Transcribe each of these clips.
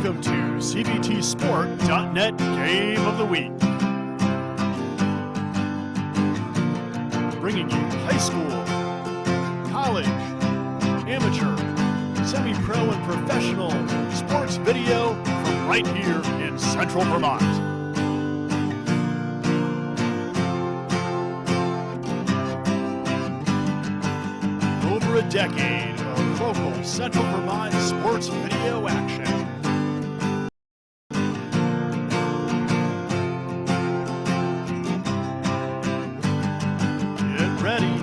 Welcome to CBTSport.net Game of the Week. Bringing you high school, college, amateur, semi-pro, and professional sports video from right here in Central Vermont. Over a decade of local Central Vermont sports video action. Get ready,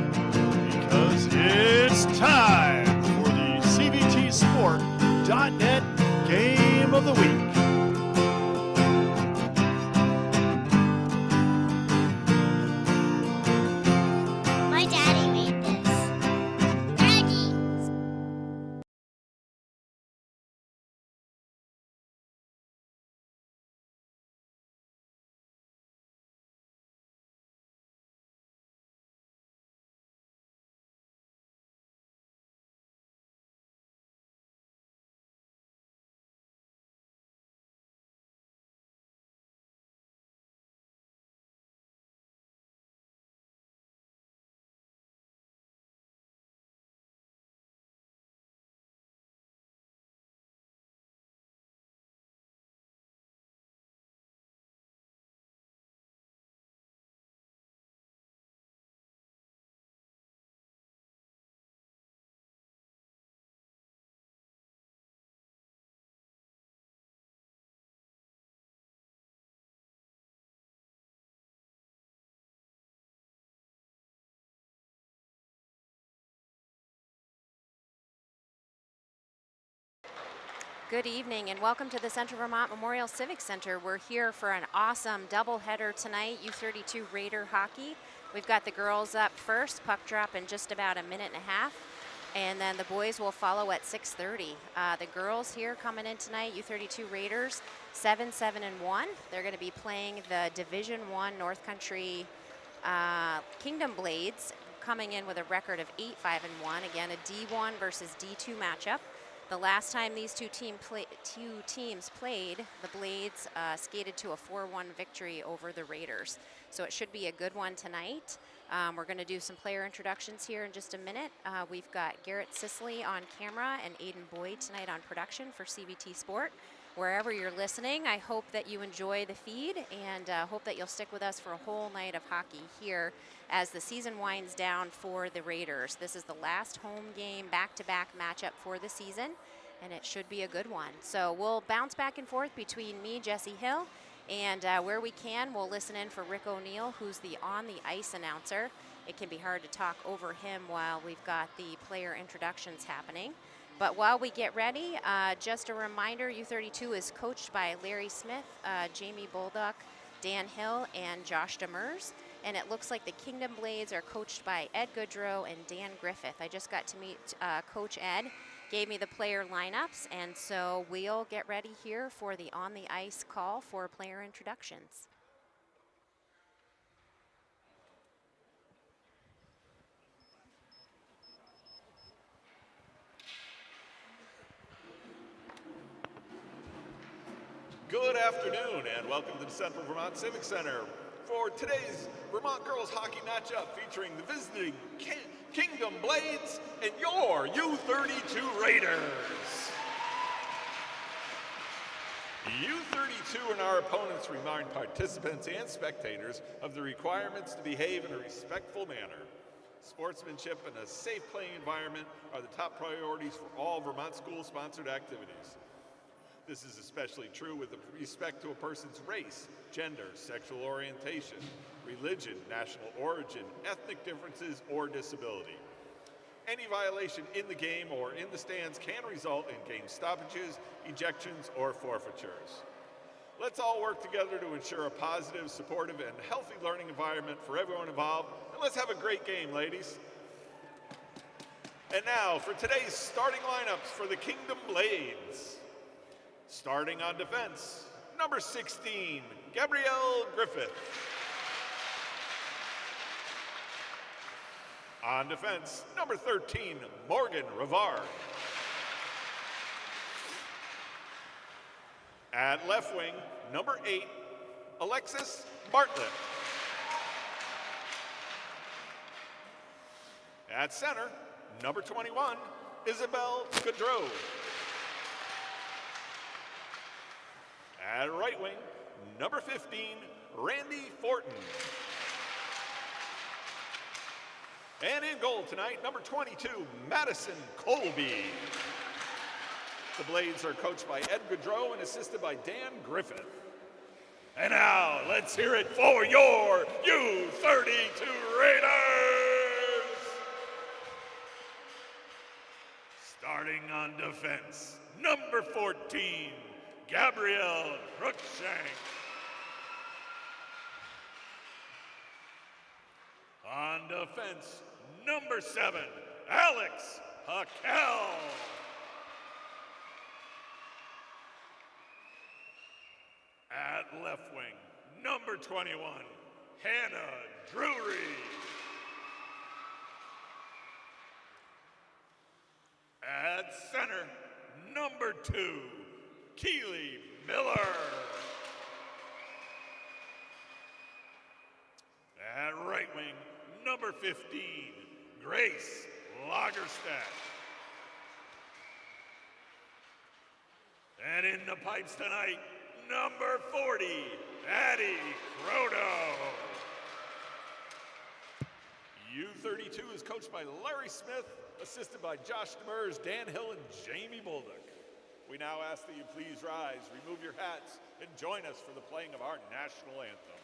because it's time for the CBTSport.net Game of the Week. My daddy made this. Daddy! Good evening and welcome to the Central Vermont Memorial Civic Center. We're here for an awesome doubleheader tonight, U-32 Raider hockey. We've got the girls up first, puck drop in just about a minute and a half, and then the boys will follow at 6:30. The girls here coming in tonight, U-32 Raiders, 7-7-1. They're going to be playing the Division I North Country Kingdom Blades, coming in with a record of 8-5-1. Again, a D1 versus D2 matchup. The last time these two teams played, the Blades skated to a 4-1 victory over the Raiders. So it should be a good one tonight. We're going to do some player introductions here in just a minute. We've got Garrett Sisley on camera and Aiden Boyd tonight on production for CBT Sport. Wherever you're listening, I hope that you enjoy the feed and hope that you'll stick with us for a whole night of hockey here as the season winds down for the Raiders. This is the last home game back-to-back matchup for the season, and it should be a good one. So we'll bounce back and forth between me, Jesse Hill, and where we can, we'll listen in for Rick O'Neill, who's the on-the-ice announcer. It can be hard to talk over him while we've got the player introductions happening. But while we get ready, just a reminder, U-32 is coached by Larry Smith, Jamie Bolduck, Dan Hill, and Josh Demers. And it looks like the Kingdom Blades are coached by Ed Goodrow and Dan Griffith. I just got to meet Coach Ed, gave me the player lineups, and so we'll get ready here for the on-the-ice call for player introductions. Good afternoon and welcome to the Central Vermont Civic Center for today's Vermont girls hockey matchup featuring the visiting Kingdom Blades and your U-32 Raiders. U-32 and our opponents remind participants and spectators of the requirements to behave in a respectful manner. Sportsmanship and a safe playing environment are the top priorities for all Vermont school-sponsored activities. This is especially true with respect to a person's race, gender, sexual orientation, religion, national origin, ethnic differences, or disability. Any violation in the game or in the stands can result in game stoppages, ejections, or forfeitures. Let's all work together to ensure a positive, supportive, and healthy learning environment for everyone involved, and let's have a great game, ladies. And now for today's starting lineups for the Kingdom Blades. Starting on defense, number 16, Gabrielle Griffith. On defense, number 13, Morgan Rivard. At left wing, number 8, Alexis Bartlett. At center, number 21, Isabel Gaudreau. At right wing, number 15, Randy Fortin. And in goal tonight, number 22, Madison Colby. The Blades are coached by Ed Gaudreau and assisted by Dan Griffith. And now, let's hear it for your U-32 Raiders! Starting on defense, number 14, Gabrielle Cruikshank. On defense, number 7, Alex Hakel. At left wing, number 21, Hannah Drury. At center, number 2, Keely Miller. At right wing, number 15, Grace Lagerstadt. And in the pipes tonight, number 40, Addie Croto. U-32 is coached by Larry Smith, assisted by Josh Demers, Dan Hill, and Jamie Bolduc. We now ask that you please rise, remove your hats, and join us for the playing of our national anthem.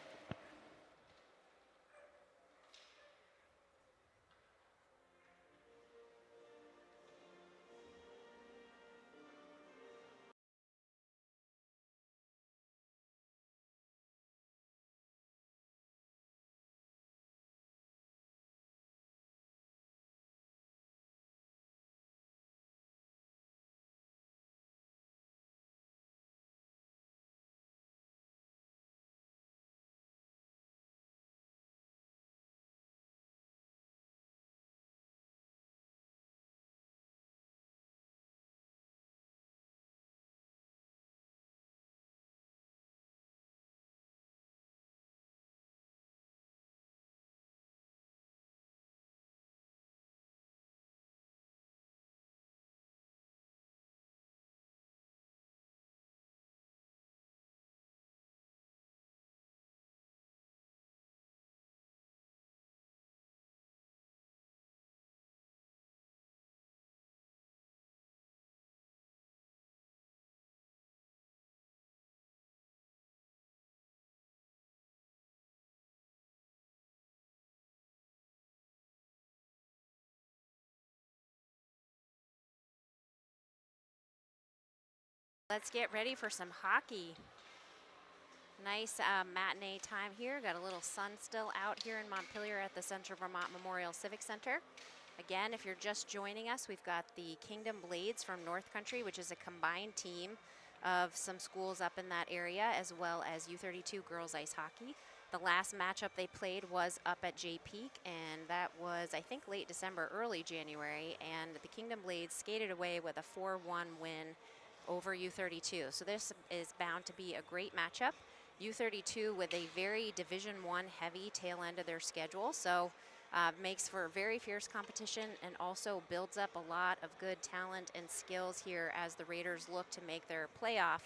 Let's get ready for some hockey. Nice matinee time here. Got a little sun still out here in Montpelier at the Central Vermont Memorial Civic Center. Again, if you're just joining us, we've got the Kingdom Blades from North Country, which is a combined team of some schools up in that area, as well as U-32 girls ice hockey. The last matchup they played was up at Jay Peak, and that was, I think, late December, early January, and the Kingdom Blades skated away with a 4-1 win over U-32. So this is bound to be a great matchup. U-32 with a very Division I heavy tail end of their schedule, so makes for very fierce competition and also builds up a lot of good talent and skills here as the Raiders look to make their playoff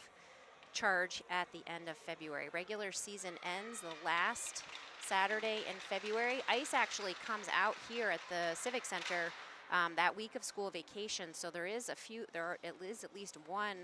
charge at the end of February. Regular season ends the last Saturday in February. Ice actually comes out here at the Civic Center that week of school vacation, so there is at least one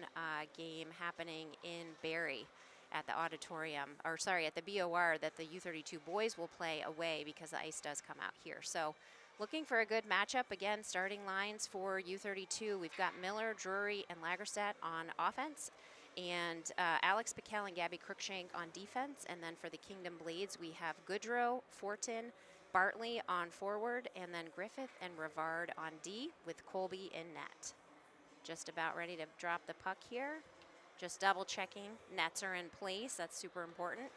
game happening in Barrie at the auditorium, or sorry, at the BOR, that the U-32 boys will play away because the ice does come out here. So looking for a good matchup. Again, starting lines for U-32, we've got Miller, Drury, and Lagerstadt on offense, and Alex Piquel and Gabby Cruikshank on defense. And then for the Kingdom Blades, we have Gaudreau, Fortin, Bartley on forward, and then Griffith and Rivard on D with Colby in net. Just about ready to drop the puck here. Just double checking nets are in place. That's super important.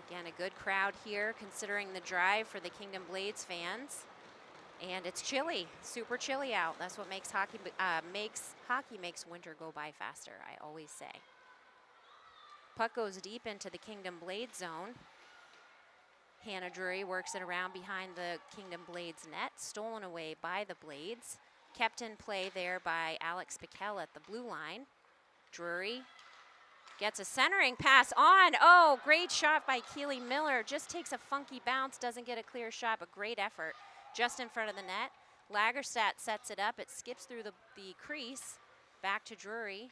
Again, a good crowd here considering the drive for the Kingdom Blades fans. And it's chilly, super chilly out. That's what makes hockey makes winter go by faster, I always say. Puck goes deep into the Kingdom Blades zone. Hannah Drury works it around behind the Kingdom Blades net, stolen away by the Blades. Kept in play there by Alex Piquel at the blue line. Drury gets a centering pass on. Oh, great shot by Keely Miller. Just takes a funky bounce, doesn't get a clear shot, but great effort just in front of the net. Lagerstadt sets it up. It skips through the crease. Back to Drury.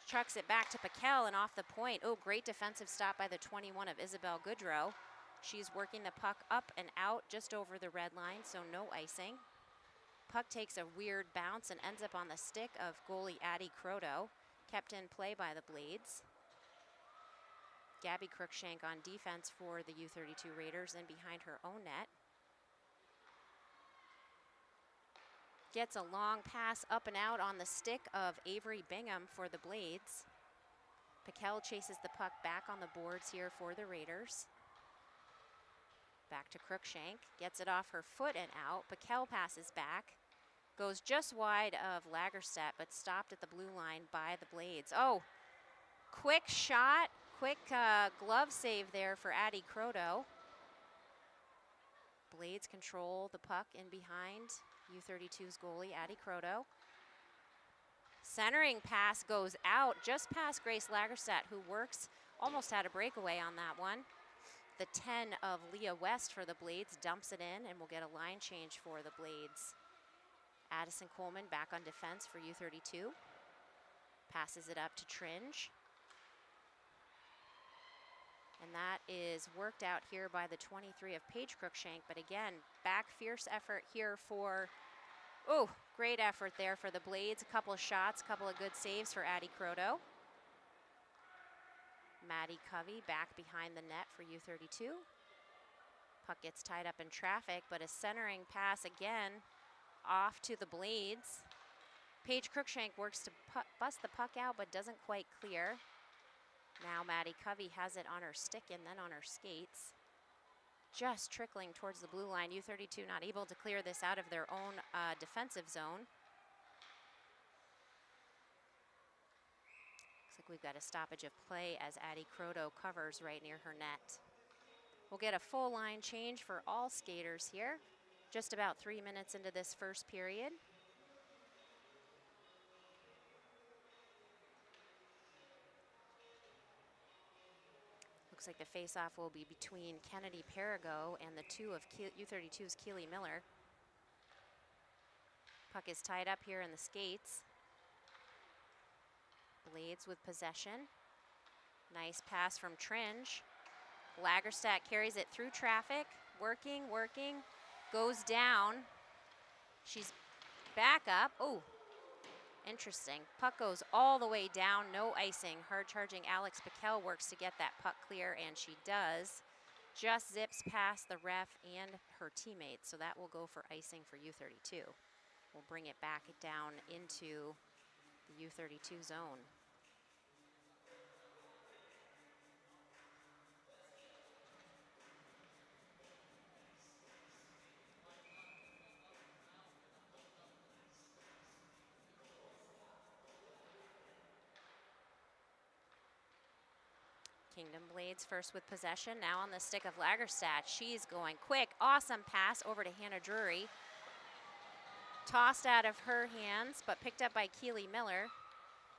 Chucks it back to Piquel and off the point. Oh, great defensive stop by the 21 of Isabel Goodrow. She's working the puck up and out just over the red line, so no icing. Puck takes a weird bounce and ends up on the stick of goalie Addie Croto. Kept in play by the Blades. Gabby Cruikshank on defense for the U-32 Raiders and behind her own net. Gets a long pass up and out on the stick of Avery Bingham for the Blades. Piquel chases the puck back on the boards here for the Raiders. Back to Cruikshank, gets it off her foot and out. Piquel passes back, goes just wide of Lagerstadt, but stopped at the blue line by the Blades. Oh, quick shot, quick glove save there for Addie Croto. Blades control the puck in behind U-32's goalie, Addie Croto. Centering pass goes out just past Grace Lagerstadt, who almost had a breakaway on that one. The 10 of Leah West for the Blades dumps it in, and we'll get a line change for the Blades. Addison Coleman back on defense for U-32. Passes it up to Tringe. And that is worked out here by the 23 of Paige Cruikshank. But again, back fierce effort here for, oh, great effort there for the Blades. A couple of shots, a couple of good saves for Addie Croto. Maddie Covey back behind the net for U-32. Puck gets tied up in traffic, but a centering pass again off to the Blades. Paige Cruikshank works to bust the puck out, but doesn't quite clear. Now Maddie Covey has it on her stick and then on her skates. Just trickling towards the blue line. U-32 not able to clear this out of their own defensive zone. Looks like we've got a stoppage of play as Addie Croto covers right near her net. We'll get a full line change for all skaters here. Just about 3 minutes into this first period. Looks like the face-off will be between Kennedy Perigo and the 2 of U-32's Keely Miller. Puck is tied up here in the skates. Blades with possession. Nice pass from Tringe. Lagerstadt carries it through traffic. Working, goes down. She's back up. Oh, interesting. Puck goes all the way down, no icing. Hard charging Alex Piquel works to get that puck clear, and she does. Just zips past the ref and her teammates, so that will go for icing for U-32. We'll bring it back down into the U-32 zone. Kingdom Blades first with possession, now on the stick of Lagerstadt. She's going quick, awesome pass over to Hannah Drury. Tossed out of her hands, but picked up by Keely Miller.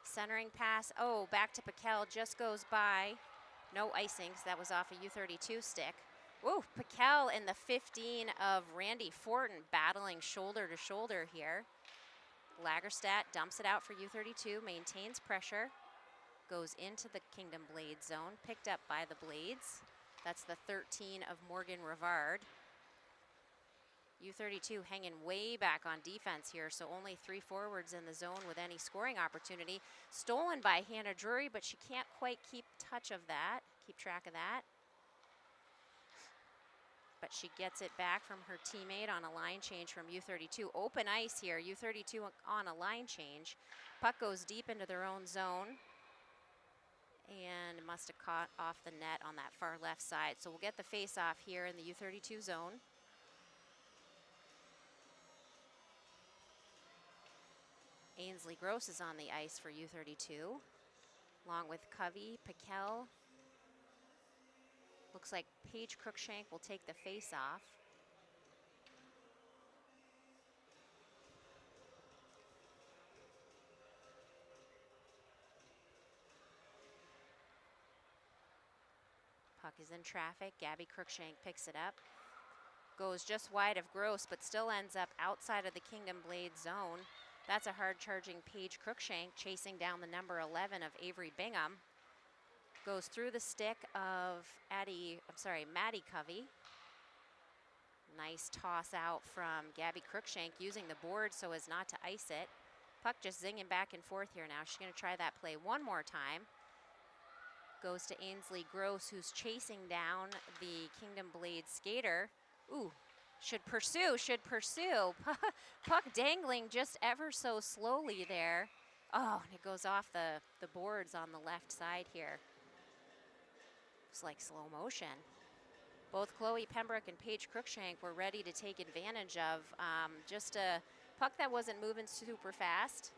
Centering pass, oh, back to Piquel, just goes by. No icing, because that was off a U-32 stick. Woo, Piquel in the 15 of Randy Fortin battling shoulder to shoulder here. Lagerstadt dumps it out for U-32, maintains pressure. Goes into the Kingdom Blades zone, picked up by the Blades. That's the 13 of Morgan Rivard. U-32 hanging way back on defense here, so only 3 forwards in the zone with any scoring opportunity. Stolen by Hannah Drury, but she can't quite keep track of that. But she gets it back from her teammate on a line change from U-32. Open ice here, U-32 on a line change. Puck goes deep into their own zone. And must have caught off the net on that far left side. So we'll get the face-off here in the U-32 zone. Ainsley Gross is on the ice for U-32, along with Covey, Piquel. Looks like Paige Cruikshank will take the face-off. Puck is in traffic. Gabby Cruikshank picks it up. Goes just wide of Gross, but still ends up outside of the Kingdom Blade zone. That's a hard-charging Paige Cruikshank chasing down the number 11 of Avery Bingham. Goes through the stick of Maddie Covey. Nice toss out from Gabby Cruikshank using the board so as not to ice it. Puck just zinging back and forth here now. She's going to try that play one more time. Goes to Ainsley Gross, who's chasing down the Kingdom Blade skater. Ooh, should pursue. Puck dangling just ever so slowly there. Oh, and it goes off the boards on the left side here. It's like slow motion. Both Chloe Pembroke and Paige Cruikshank were ready to take advantage of just a puck that wasn't moving super fast.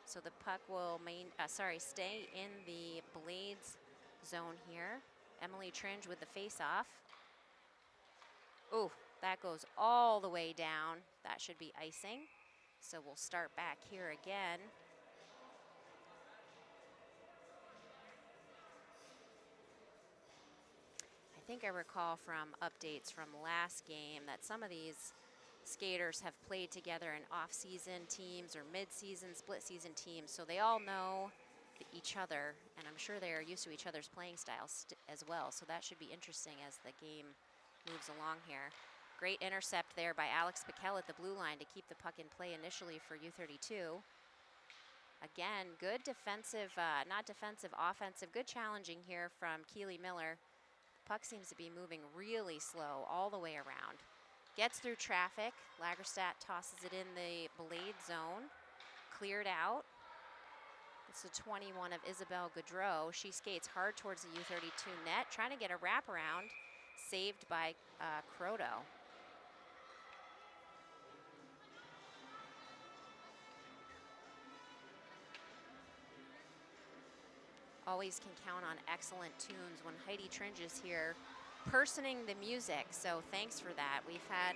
So the puck will stay in the Blades zone here. Emily Tringe with the face-off. Oh, that goes all the way down. That should be icing. So we'll start back here again. I think I recall from updates from last game that some of these skaters have played together in off-season teams or mid-season, split-season teams, so they all know each other, and I'm sure they are used to each other's playing styles as well, so that should be interesting as the game moves along here. Great intercept there by Alex Piquel at the blue line to keep the puck in play initially for U-32. Again, good defensive, offensive, good challenging here from Keely Miller. Puck seems to be moving really slow all the way around. Gets through traffic. Lagerstadt tosses it in the Blade zone. Cleared out. It's the 21 of Isabel Gaudreau. She skates hard towards the U-32 net, trying to get a wraparound. Saved by Croto. Always can count on excellent tunes when Heidi Tringe is here personing the music, so thanks for that. We've had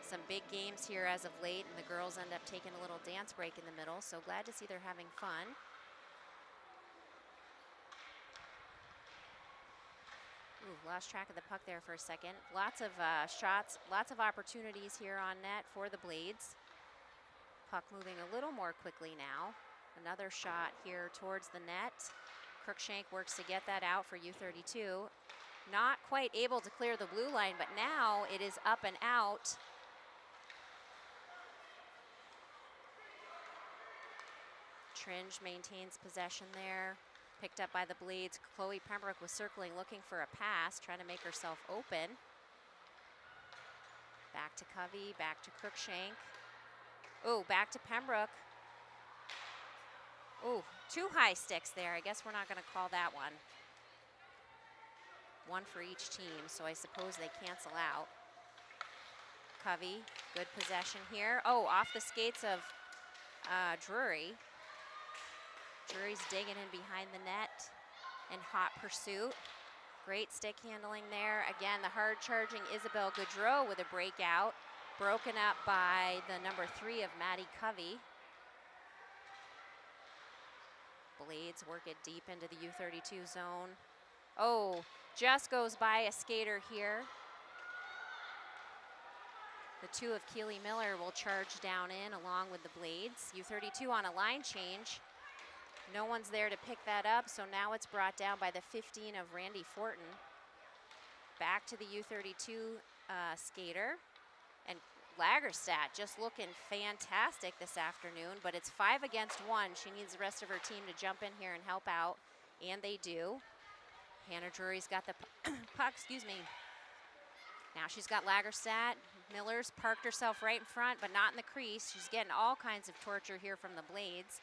some big games here as of late, and the girls end up taking a little dance break in the middle, so glad to see they're having fun. Ooh, lost track of the puck there for a second. Lots of shots, lots of opportunities here on net for the Blades. Puck moving a little more quickly now. Another shot here towards the net. Cruikshank works to get that out for U-32. Not quite able to clear the blue line, but now it is up and out. Tringe maintains possession there. Picked up by the Blades. Chloe Pembroke was circling, looking for a pass, trying to make herself open. Back to Covey, back to Cruikshank. Oh, back to Pembroke. Oh, two high sticks there. I guess we're not going to call that one. One for each team, so I suppose they cancel out. Covey, good possession here. Oh, off the skates of Drury. Drury's digging in behind the net in hot pursuit. Great stick handling there. Again, the hard-charging Isabel Gaudreau with a breakout. Broken up by the number 3 of Maddie Covey. Blades work it deep into the U-32 zone. Oh, just goes by a skater here. The 2 of Keely Miller will charge down in along with the Blades. U-32 on a line change. No one's there to pick that up, so now it's brought down by the 15 of Randy Fortin. Back to the U-32 skater. And Lagerstadt just looking fantastic this afternoon, but it's 5 against 1. She needs the rest of her team to jump in here and help out, and they do. Hannah Drury's got the puck, excuse me. Now she's got Lagerstadt. Miller's parked herself right in front, but not in the crease. She's getting all kinds of torture here from the Blades.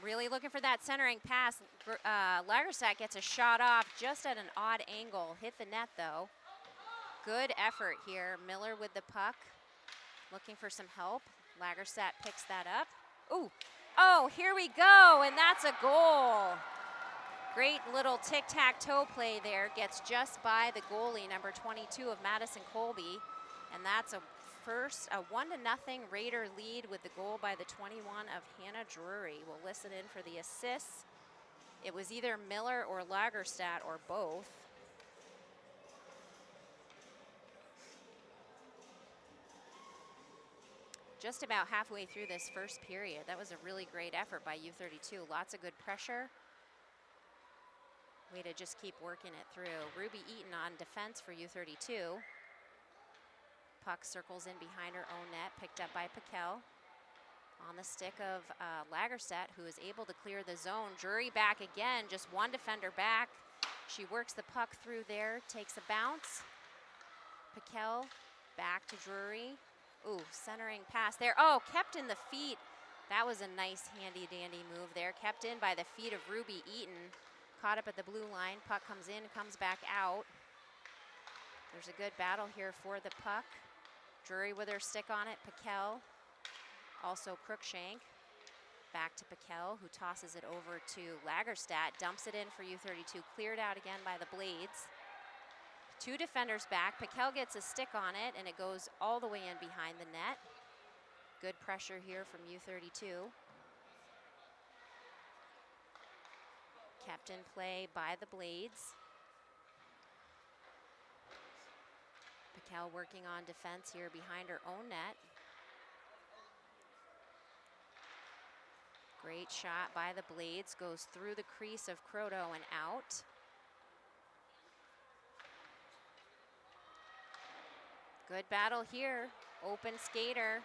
Really looking for that centering pass. Lagerstadt gets a shot off just at an odd angle. Hit the net, though. Good effort here. Miller with the puck. looking for some help. Lagerstadt picks that up. Ooh, oh, here we go, and that's a goal. Great little tic-tac-toe play there. Gets just by the goalie, number 22 of Madison Colby. And that's a 1-0 Raider lead with the goal by the 21 of Hannah Drury. We'll listen in for the assists. It was either Miller or Lagerstadt or both. Just about halfway through this first period. That was a really great effort by U-32. Lots of good pressure. Way to just keep working it through. Ruby Eaton on defense for U-32. Puck circles in behind her own net, picked up by Piquel. On the stick of Lagerstadt, who is able to clear the zone. Drury back again, just one defender back. She works the puck through there, takes a bounce. Piquel back to Drury. Ooh, centering pass there. Oh, kept in the feet. That was a nice handy-dandy move there. Kept in by the feet of Ruby Eaton. Caught up at the blue line. Puck comes in, comes back out. There's a good battle here for the puck. Drury with her stick on it. Piquel. Also Crookshank. Back to Piquel, who tosses it over to Lagerstadt. Dumps it in for U-32. Cleared out again by the Blades. Two defenders back. Piquel gets a stick on it, and it goes all the way in behind the net. Good pressure here from U-32. Kept in play by the Blades. Piquel working on defense here behind her own net. Great shot by the Blades. Goes through the crease of Croto and out. Good battle here. Open skater.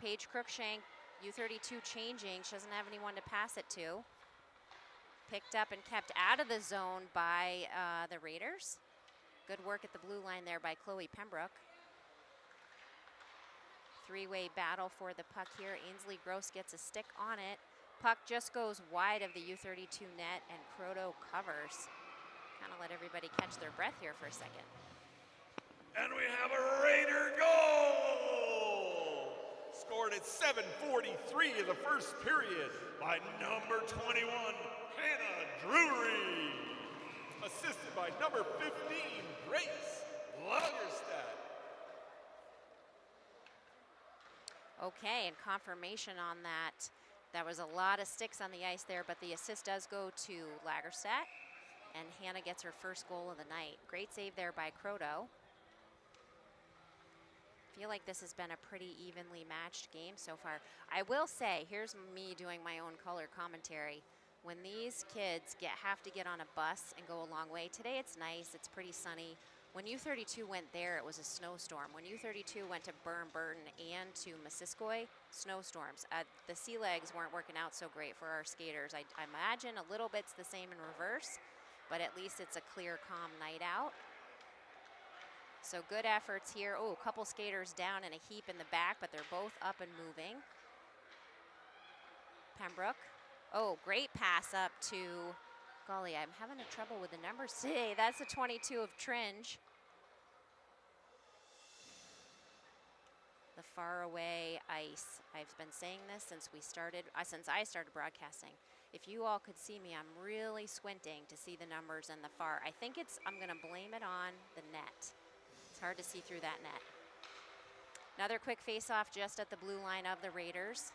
Paige Crookshank, U-32 changing. She doesn't have anyone to pass it to. Picked up and kept out of the zone by the Raiders. Good work at the blue line there by Chloe Pembroke. Three-way battle for the puck here. Ainsley Gross gets a stick on it. Puck just goes wide of the U-32 net, and Croto covers. Kind of let everybody catch their breath here for a second. And we have a Raider goal! Scored at 7:43 of the first period by number 21, Hannah Drury. Assisted by number 15, Grace Lagerstadt. Okay, and confirmation on that. There was a lot of sticks on the ice there, but the assist does go to Lagerstadt, and Hannah gets her first goal of the night. Great save there by Croto. Feel like this has been a pretty evenly matched game so far. I will say, here's me doing my own color commentary. When these kids have to get on a bus and go a long way, today it's nice, it's pretty sunny. When U-32 went there, it was a snowstorm. When U-32 went to Burton and to Missisquoi, snowstorms. The sea legs weren't working out so great for our skaters. I imagine a little bit's the same in reverse, but at least it's a clear, calm night out. So good efforts here. Oh, a couple skaters down in a heap in the back, but they're both up and moving. Pembroke. Oh, great pass up to, golly, I'm having a trouble with the numbers today. That's a 22 of Tringe. The faraway ice. I've been saying this since I started broadcasting. If you all could see me, I'm really squinting to see the numbers and the far. I think I'm gonna blame it on the net. It's hard to see through that net. Another quick face-off just at the blue line of the Raiders.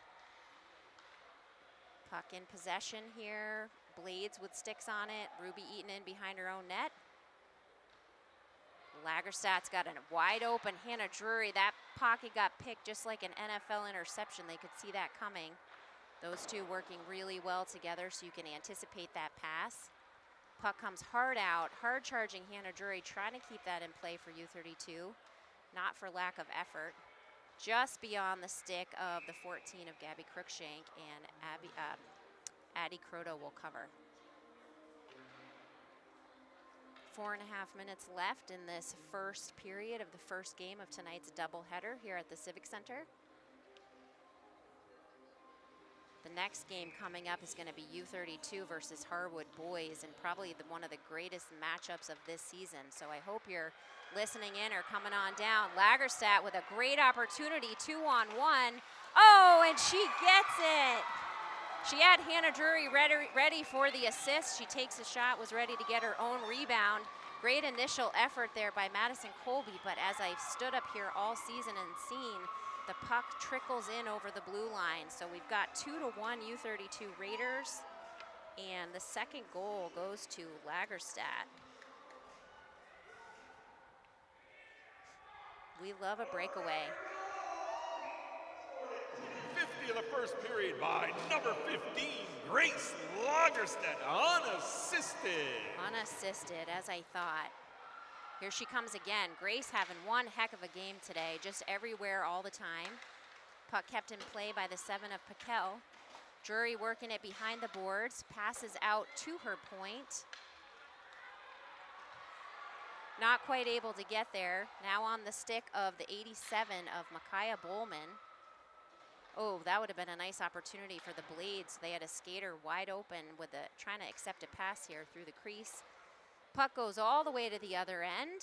Puck in possession here. Blades with sticks on it. Ruby Eaton in behind her own net. Lagerstadt's got a wide open Hannah Drury. That pocket got picked just like an NFL interception. They could see that coming. Those two working really well together, so you can anticipate that pass. Puck comes hard out, hard charging Hannah Drury, trying to keep that in play for U-32. Not for lack of effort. Just beyond the stick of the 14 of Gabby Crookshank, and Addie Croto will cover. 4.5 minutes left in this first period of the first game of tonight's doubleheader here at the Civic Center. The next game coming up is going to be U-32 versus Harwood boys, and probably one of the greatest matchups of this season. So I hope you're listening in or coming on down. Lagerstadt with a great opportunity, 2-on-1. Oh, and she gets it. She had Hannah Drury ready for the assist. She takes a shot, was ready to get her own rebound. Great initial effort there by Madison Colby, but as I've stood up here all season and seen, the puck trickles in over the blue line. So we've got 2-1 U-32 Raiders, and the second goal goes to Lagerstadt. We love a breakaway. 50 of the first period by number 15, Grace Lagerstadt, unassisted. Unassisted, as I thought. Here she comes again. Grace having one heck of a game today, just everywhere all the time. Puck kept in play by the 7 of Piquel. Drury working it behind the boards, passes out to her point. Not quite able to get there. Now on the stick of the 87 of Micaiah Bowman. Oh, that would have been a nice opportunity for the Blades. They had a skater wide open with trying to accept a pass here through the crease. Puck goes all the way to the other end.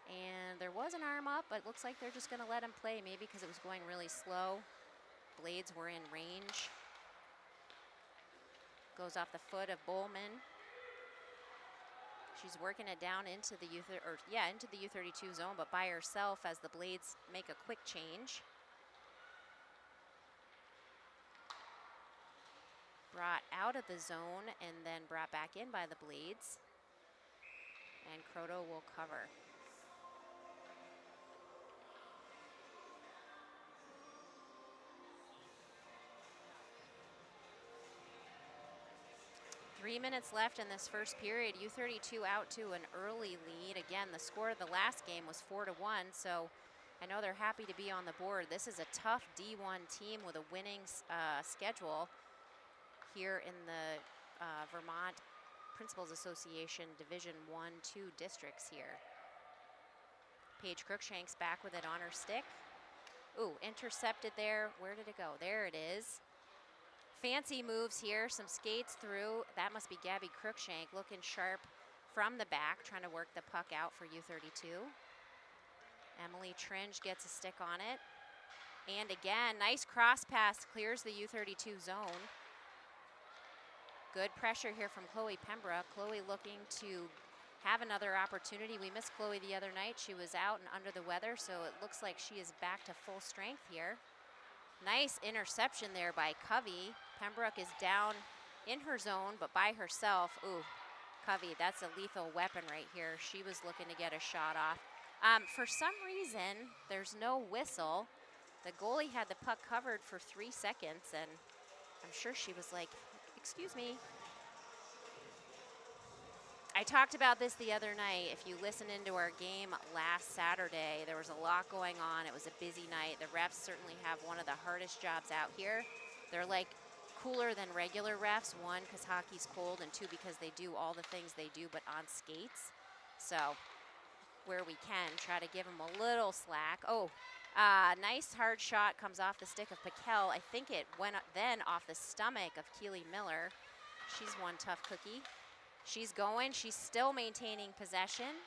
And there was an arm up, but it looks like they're just going to let him play, maybe because it was going really slow. Blades were in range. Goes off the foot of Bowman. She's working it down into the U32 zone, but by herself as the Blades make a quick change. Brought out of the zone and then brought back in by the Blades. And Croto will cover. Three minutes left in this first period. U32 out to an early lead. Again, the score of the last game was 4-1, so I know they're happy to be on the board. This is a tough D1 team with a winning schedule here in the Vermont Principals Association Division 1-2 districts here. Paige Crookshank's back with it on her stick. Ooh, intercepted there. Where did it go? There it is. Fancy moves here, some skates through. That must be Gabby Crookshank looking sharp from the back, trying to work the puck out for U32. Emily Tringe gets a stick on it. And again, nice cross pass, clears the U32 zone. Good pressure here from Chloe Pembroke. Chloe looking to have another opportunity. We missed Chloe the other night. She was out and under the weather, so it looks like she is back to full strength here. Nice interception there by Covey. Pembroke is down in her zone, but by herself. Ooh, Covey, that's a lethal weapon right here. She was looking to get a shot off. For some reason, there's no whistle. The goalie had the puck covered for 3 seconds, and I'm sure she was like, excuse me. I talked about this the other night. If you listen into our game last Saturday, there was a lot going on. It was a busy night. The refs certainly have one of the hardest jobs out here. They're like cooler than regular refs. One, because hockey's cold, and two, because they do all the things they do, but on skates. So where we can, try to give them a little slack. Oh, nice hard shot comes off the stick of Piquel. I think it went then off the stomach of Keely Miller. She's one tough cookie. She's going, she's still maintaining possession.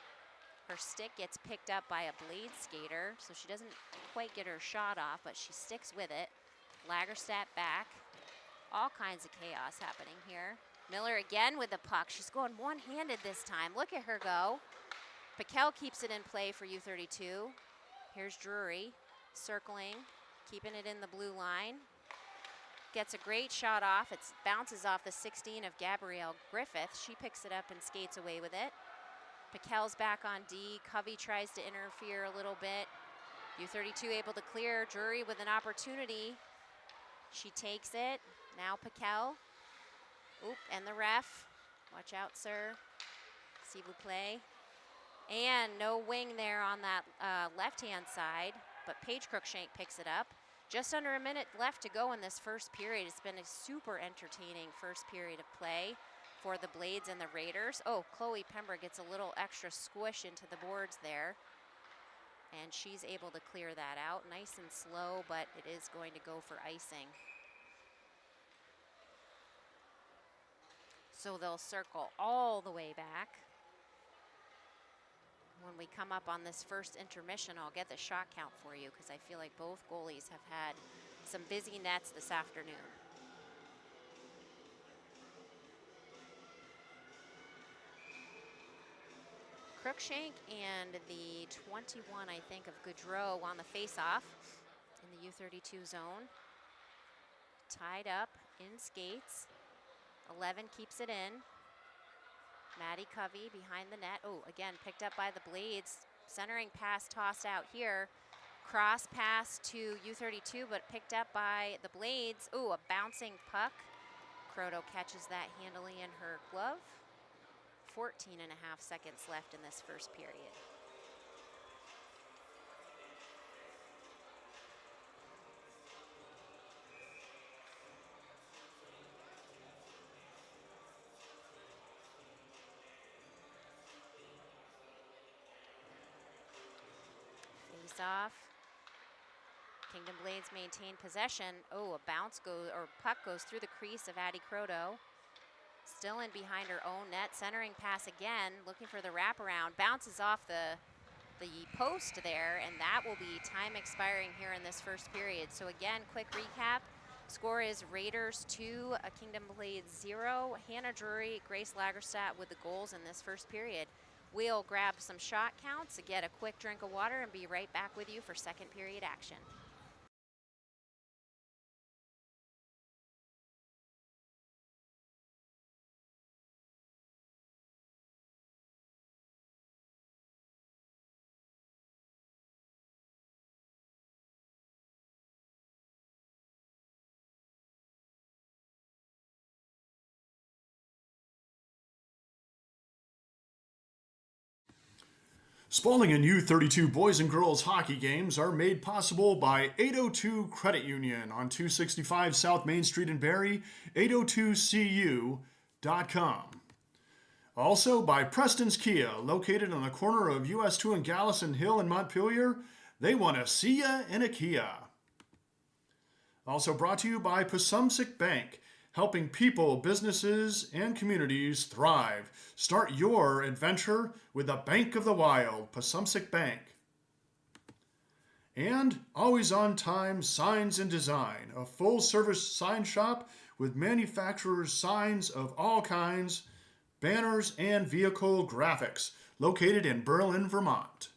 Her stick gets picked up by a Blade skater, so she doesn't quite get her shot off, but she sticks with it. Lagerstadt back. All kinds of chaos happening here. Miller again with the puck. She's going one-handed this time. Look at her go. Piquel keeps it in play for U32. Here's Drury circling, keeping it in the blue line. Gets a great shot off. It bounces off the 16 of Gabrielle Griffith. She picks it up and skates away with it. Piquel's back on D. Covey tries to interfere a little bit. U32 able to clear. Drury with an opportunity. She takes it. Now Piquel. Oop, and the ref. Watch out, sir. S'il vous plaît. And no wing there on that left-hand side, but Paige Crookshank picks it up. Just under a minute left to go in this first period. It's been a super entertaining first period of play for the Blades and the Raiders. Oh, Chloe Pembroke gets a little extra squish into the boards there, and she's able to clear that out. Nice and slow, but it is going to go for icing. So they'll circle all the way back. When we come up on this first intermission, I'll get the shot count for you because I feel like both goalies have had some busy nets this afternoon. Crookshank and the 21, I think, of Goudreau on the face-off in the U-32 zone. Tied up in skates. 11 keeps it in. Maddie Covey behind the net. Oh, again, picked up by the Blades. Centering pass tossed out here. Cross pass to U-32, but picked up by the Blades. Oh, a bouncing puck. Croto catches that handily in her glove. 14 and a half seconds left in this first period. Face off. Kingdom Blades maintain possession. Oh, a bounce puck goes through the crease of Addie Croto. Still in behind her own net, centering pass again, looking for the wraparound. Bounces off the post there, and that will be time expiring here in this first period. So again, quick recap. Score is Raiders 2, Kingdom Blades 0. Hannah Drury, Grace Lagerstadt with the goals in this first period. We'll grab some shot counts, get a quick drink of water, and be right back with you for second period action. Spalding and U-32 boys and girls hockey games are made possible by 802 Credit Union on 265 South Main Street in Barrie, 802cu.com. Also by Preston's Kia, located on the corner of US 2 and Gallison Hill in Montpelier. They want to see ya in a Kia. Also brought to you by Pasumsic Bank, helping people, businesses, and communities thrive. Start your adventure with the Bank of the Wild, Pasumsic Bank. And Always On Time Signs and Design, a full-service sign shop with manufacturers' signs of all kinds, banners, and vehicle graphics, located in Berlin, Vermont.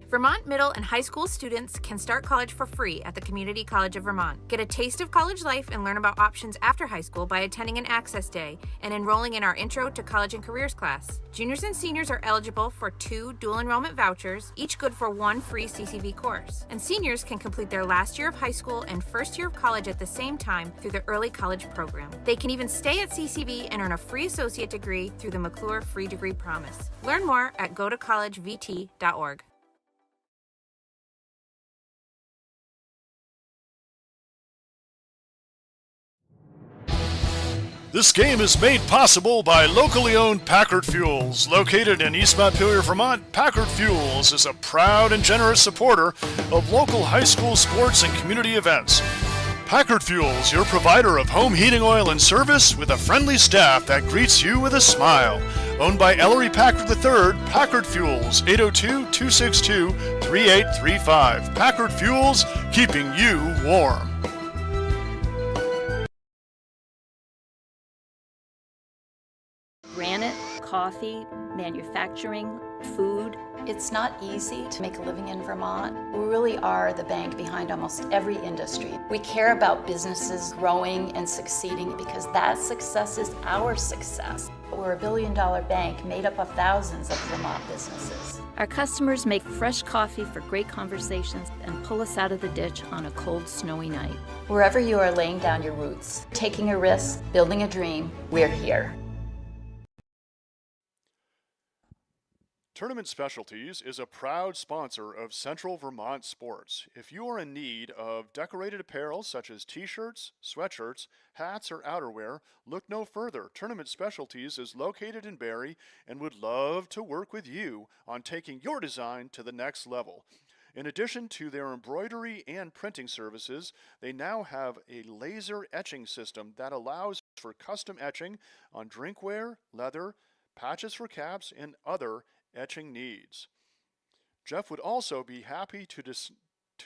Vermont middle and high school students can start college for free at the Community College of Vermont. Get a taste of college life and learn about options after high school by attending an Access Day and enrolling in our Intro to College and Careers class. Juniors and seniors are eligible for 2 dual enrollment vouchers, each good for 1 free CCV course. And seniors can complete their last year of high school and first year of college at the same time through the Early College Program. They can even stay at CCV and earn a free associate degree through the McClure Free Degree Promise. Learn more at gotocollegevt.org. This game is made possible by locally owned Packard Fuels. Located in East Montpelier, Vermont, Packard Fuels is a proud and generous supporter of local high school sports and community events. Packard Fuels, your provider of home heating oil and service with a friendly staff that greets you with a smile. Owned by Ellery Packard III, Packard Fuels, 802-262-3835. Packard Fuels, keeping you warm. Granite, coffee, manufacturing, food. It's not easy to make a living in Vermont. We really are the bank behind almost every industry. We care about businesses growing and succeeding because that success is our success. We're a billion-dollar bank made up of thousands of Vermont businesses. Our customers make fresh coffee for great conversations and pull us out of the ditch on a cold, snowy night. Wherever you are laying down your roots, taking a risk, building a dream, we're here. Tournament Specialties is a proud sponsor of Central Vermont sports. If you are in need of decorated apparel such as t-shirts, sweatshirts, hats, or outerwear, look no further. Tournament Specialties is located in Barrie and would love to work with you on taking your design to the next level. In addition to their embroidery and printing services, they now have a laser etching system that allows for custom etching on drinkware, leather, patches for caps, and other etching needs. Jeff would also be happy to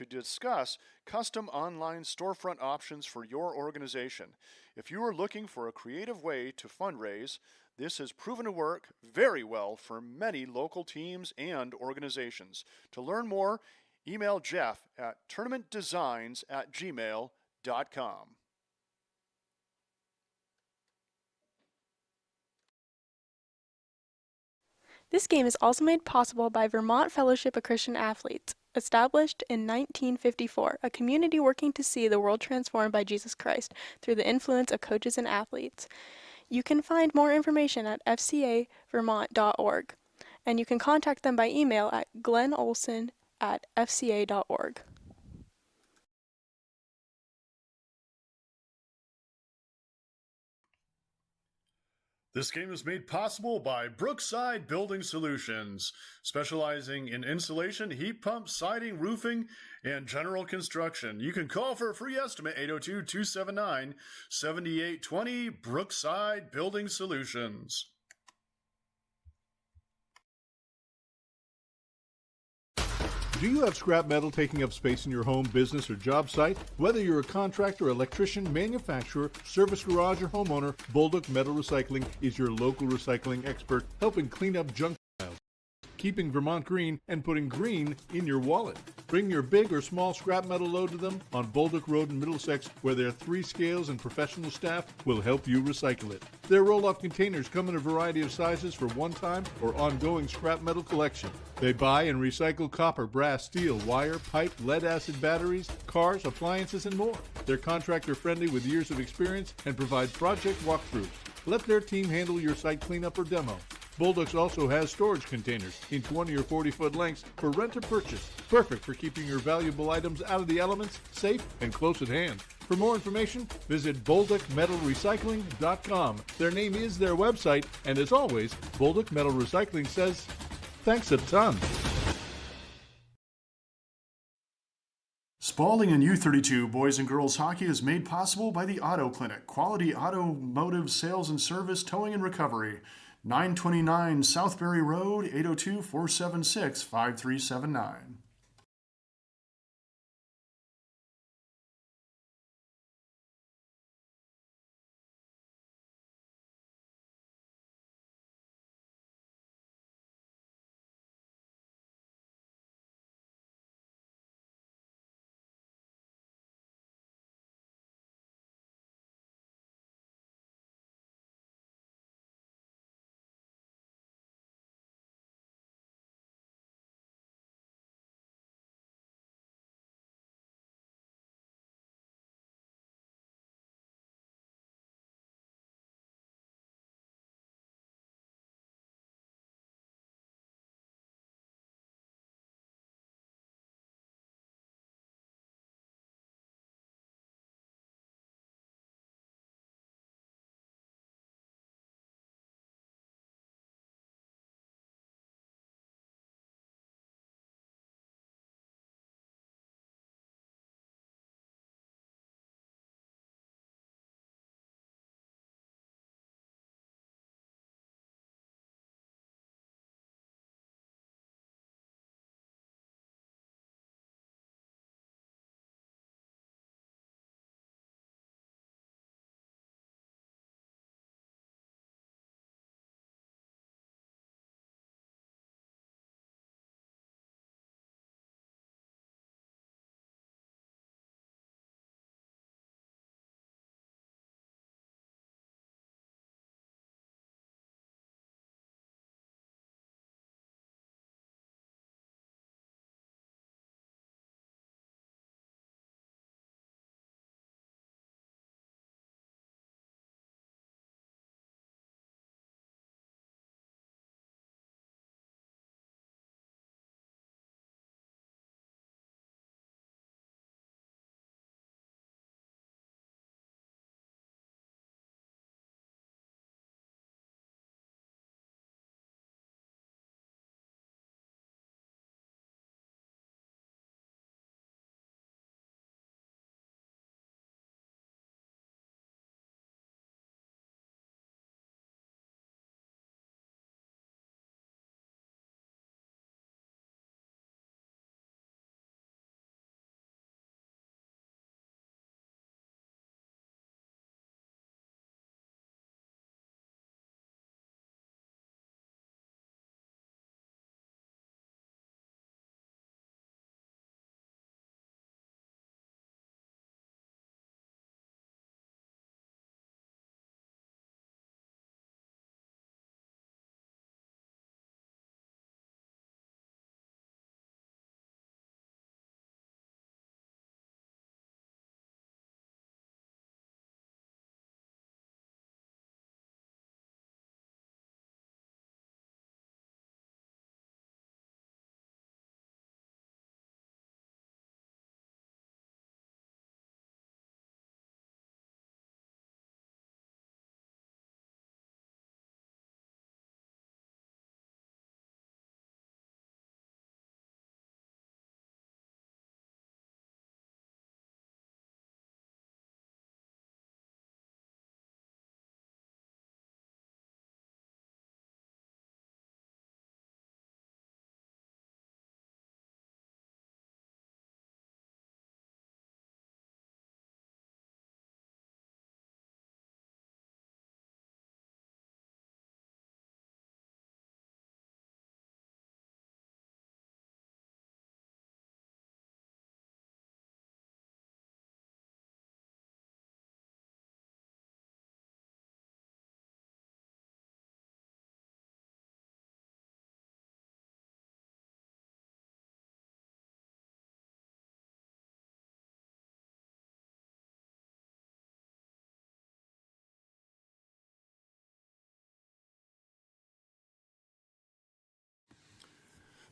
discuss custom online storefront options for your organization. If you are looking for a creative way to fundraise, this has proven to work very well for many local teams and organizations. To learn more, email Jeff at tournamentdesigns@gmail.com. This game is also made possible by Vermont Fellowship of Christian Athletes, established in 1954, a community working to see the world transformed by Jesus Christ through the influence of coaches and athletes. You can find more information at fcavermont.org, and you can contact them by email at glennolson@fca.org. This game is made possible by Brookside Building Solutions, specializing in insulation, heat pumps, siding, roofing, and general construction. You can call for a free estimate, 802-279-7820, Brookside Building Solutions. Do you have scrap metal taking up space in your home, business, or job site? Whether you're a contractor, electrician, manufacturer, service garage, or homeowner, Bolduc Metal Recycling is your local recycling expert, helping clean up junk piles, keeping Vermont green, and putting green in your wallet. Bring your big or small scrap metal load to them on Bolduc Road in Middlesex, where their 3 scales and professional staff will help you recycle it. Their roll-off containers come in a variety of sizes for one-time or ongoing scrap metal collection. They buy and recycle copper, brass, steel, wire, pipe, lead-acid batteries, cars, appliances, and more. They're contractor-friendly with years of experience and provide project walkthroughs. Let their team handle your site cleanup or demo. Bolduc also has storage containers in 20 or 40-foot lengths for rent or purchase. Perfect for keeping your valuable items out of the elements, safe, and close at hand. For more information, visit bolducmetalrecycling.com. Their name is their website, and as always, Bolduc Metal Recycling says, thanks a ton. Spalding and U-32 boys and girls hockey is made possible by the Auto Clinic, quality automotive sales and service, towing and recovery. 929 Southbury Road, 802-476-5379.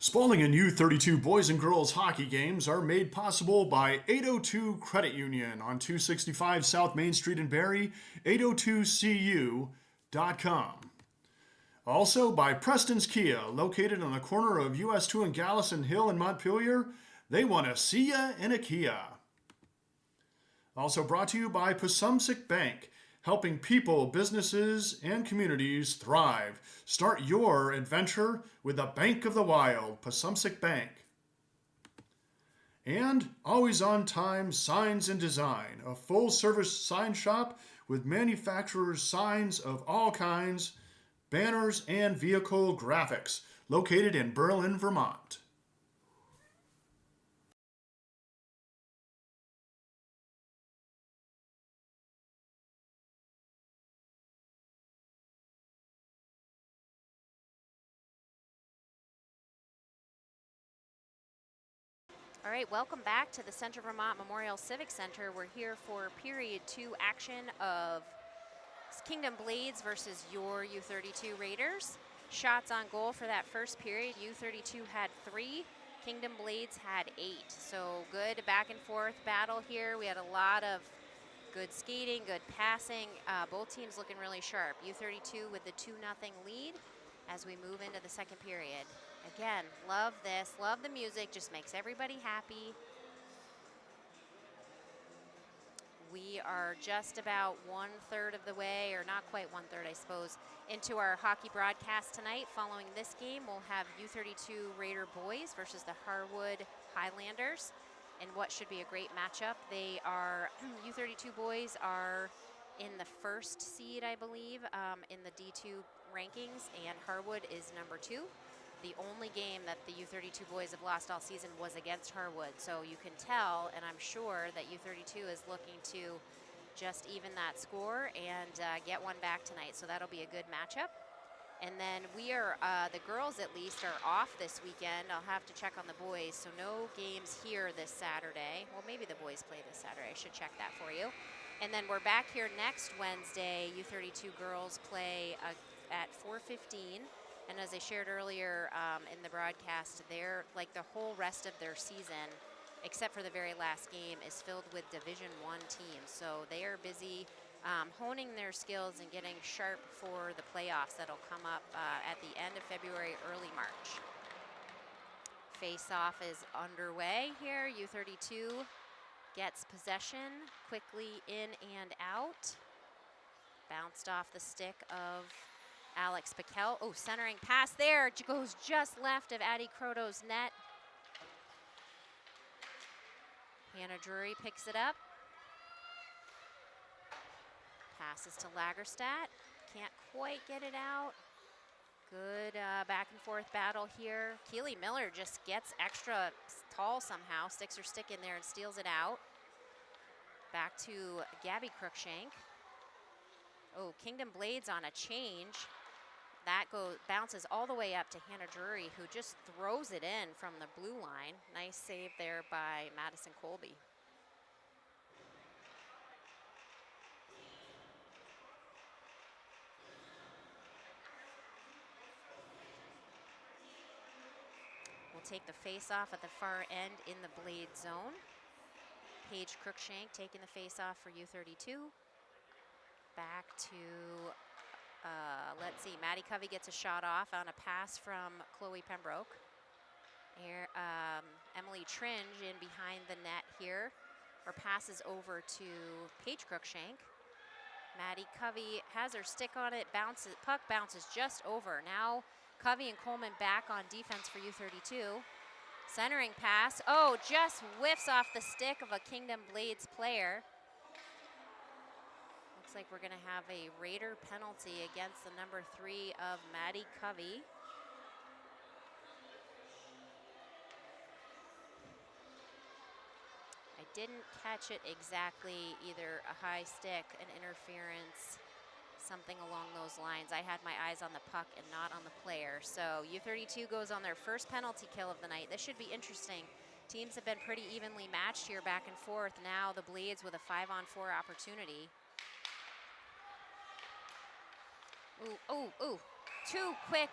Spalding and U-32 boys and girls hockey games are made possible by 802 Credit Union on 265 South Main Street in Barrie, 802cu.com. Also by Preston's Kia, located on the corner of US 2 and Gallison Hill in Montpelier. They want to see ya in a Kia. Also brought to you by Pasumsic Bank, helping people, businesses, and communities thrive. Start your adventure with the Bank of the Wild, Pasumsic Bank. And Always On Time Signs and Design, a full-service sign shop with manufacturers' signs of all kinds, banners, and vehicle graphics, located in Berlin, Vermont. All right, welcome back to the Central Vermont Memorial Civic Center. We're here for period 2 action of Kingdom Blades versus your U-32 Raiders. Shots on goal for that first period. U-32 had 3, Kingdom Blades had 8. So good back and forth battle here. We had a lot of good skating, good passing. Both teams looking really sharp. U-32 with the 2-0 lead as we move into the second period. Again, love this, love the music, just makes everybody happy. We are just about 1/3 of the way, or not quite 1/3, I suppose, into our hockey broadcast tonight. Following this game, we'll have U-32 Raider boys versus the Harwood Highlanders in what should be a great matchup. They are, U-32 boys are in the first seed, I believe, in the D2 rankings, and Harwood is number 2. The only game that the U-32 boys have lost all season was against Harwood. So you can tell, and I'm sure that U-32 is looking to just even that score and get one back tonight. So that'll be a good matchup. And then we are, the girls at least, are off this weekend. I'll have to check on the boys. So no games here this Saturday. Well, maybe the boys play this Saturday. I should check that for you. And then we're back here next Wednesday. U-32 girls play at 4:15. And as I shared earlier in the broadcast, they're like the whole rest of their season, except for the very last game, is filled with Division I teams. So they are busy honing their skills and getting sharp for the playoffs that'll come up at the end of February, early March. Face-off is underway here. U-32 gets possession quickly in and out. Bounced off the stick of Alex Piquel. Oh, centering pass there. Goes just left of Addie Croto's net. Hannah Drury picks it up. Passes to Lagerstadt. Can't quite get it out. Good back and forth battle here. Keely Miller just gets extra tall somehow. Sticks her stick in there and steals it out. Back to Gabby Cruikshank. Oh, Kingdom Blades on a change. That bounces all the way up to Hannah Drury, who just throws it in from the blue line. Nice save there by Madison Colby. We'll take the face-off at the far end in the blade zone. Paige Cruikshank taking the face-off for U-32. Back to let's see, Maddie Covey gets a shot off on a pass from Chloe Pembroke. Here, Emily Tringe in behind the net here, or passes over to Paige Cruikshank. Maddie Covey has her stick on it, bounces, puck bounces just over. Now Covey and Coleman back on defense for U-32. Centering pass, oh, just whiffs off the stick of a Kingdom Blades player. Looks like we're gonna have a Raider penalty against the number 3 of Maddie Covey. I didn't catch it exactly, either a high stick, an interference, something along those lines. I had my eyes on the puck and not on the player. So U-32 goes on their first penalty kill of the night. This should be interesting. Teams have been pretty evenly matched here, back and forth. Now the Blades with a 5-on-4 opportunity. Ooh, ooh, ooh. Too quick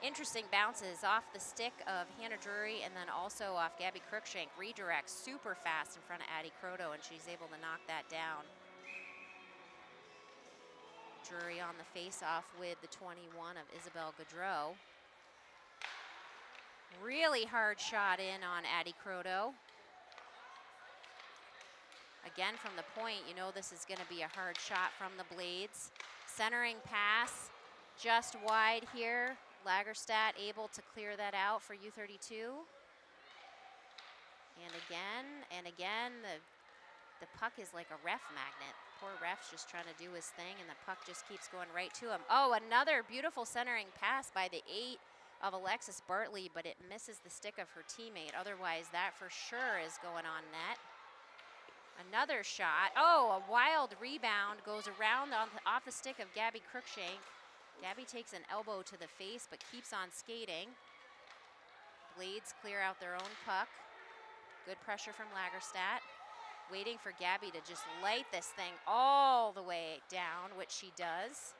Interesting bounces off the stick of Hannah Drury and then also off Gabby Cruikshank. Redirects super fast in front of Addie Croto, and she's able to knock that down. Drury on the face-off with the 21 of Isabel Gaudreau. Really hard shot in on Addie Croto. Again, from the point, you know this is going to be a hard shot from the Blades. Centering pass just wide here. Lagerstadt able to clear that out for U-32. And again, the puck is like a ref magnet. Poor ref's just trying to do his thing, and the puck just keeps going right to him. Oh, another beautiful centering pass by the 8 of Alexis Bartley, but it misses the stick of her teammate. Otherwise, that for sure is going on net. Another shot. Oh, a wild rebound goes around off the stick of Gabby Cruikshank. Gabby takes an elbow to the face, but keeps on skating. Blades clear out their own puck. Good pressure from Lagerstadt. Waiting for Gabby to just light this thing all the way down, which she does.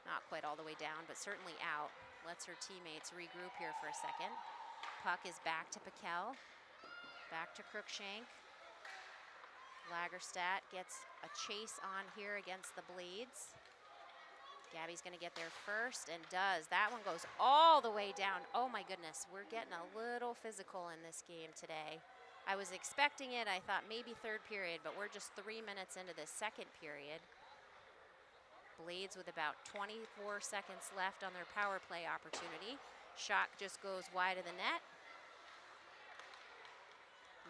Not quite all the way down, but certainly out. Lets her teammates regroup here for a second. Puck is back to Piquel. Back to Cruikshank. Lagerstadt gets a chase on here against the Blades. Gabby's gonna get there first and does. That one goes all the way down. Oh my goodness, we're getting a little physical in this game today. I was expecting it, I thought maybe third period, but we're just 3 minutes into the second period. Blades with about 24 seconds left on their power play opportunity. Shot just goes wide of the net.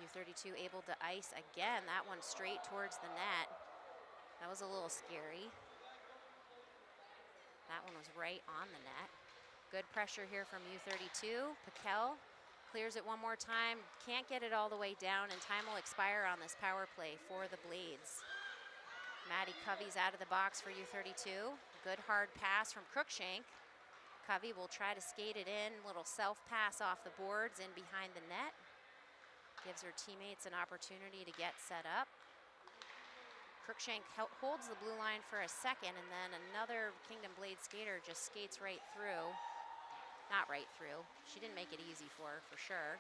U-32 able to ice again. That one straight towards the net. That was a little scary. That one was right on the net. Good pressure here from U-32. Piquel clears it one more time. Can't get it all the way down, and time will expire on this power play for the Blades. Maddie Covey's out of the box for U-32. Good hard pass from Cruikshank. Covey will try to skate it in. Little self pass off the boards in behind the net. Gives her teammates an opportunity to get set up. Cruikshank holds the blue line for a second, and then another Kingdom Blade skater just skates right through. Not right through. She didn't make it easy for her, for sure.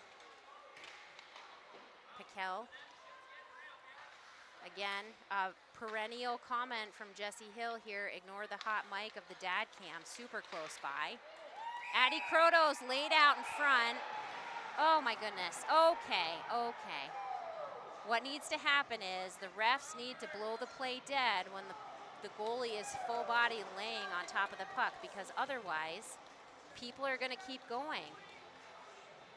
Piquel. Again, a perennial comment from Jesse Hill here. Ignore the hot mic of the dad cam. Super close by. Addie Croto's laid out in front. Oh my goodness. Okay. What needs to happen is the refs need to blow the play dead when the goalie is full body laying on top of the puck, because otherwise people are going to keep going.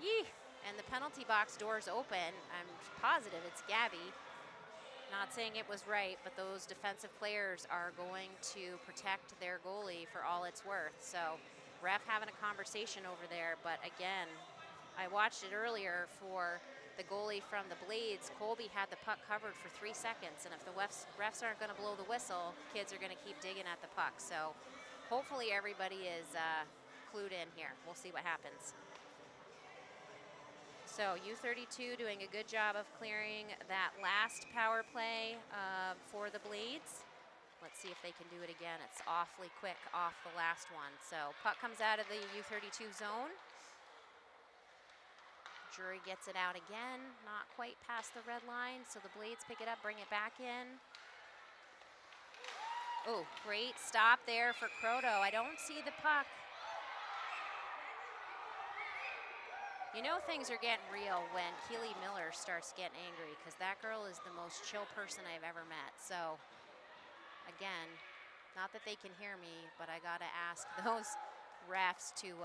Yee! And the penalty box door's open. I'm positive it's Gabby. Not saying it was right, but those defensive players are going to protect their goalie for all it's worth. So ref having a conversation over there, but again, I watched it earlier for the goalie from the Blades. Colby had the puck covered for 3 seconds, and if the refs aren't going to blow the whistle, kids are going to keep digging at the puck. So hopefully everybody is clued in here. We'll see what happens. So U-32 doing a good job of clearing that last power play for the Blades. Let's see if they can do it again. It's awfully quick off the last one. So puck comes out of the U-32 zone. Drury gets it out again, not quite past the red line, so the Blades pick it up, bring it back in. Oh, great stop there for Croto. I don't see the puck. You know things are getting real when Keely Miller starts getting angry, because that girl is the most chill person I've ever met. So, again, not that they can hear me, but I gotta ask those refs to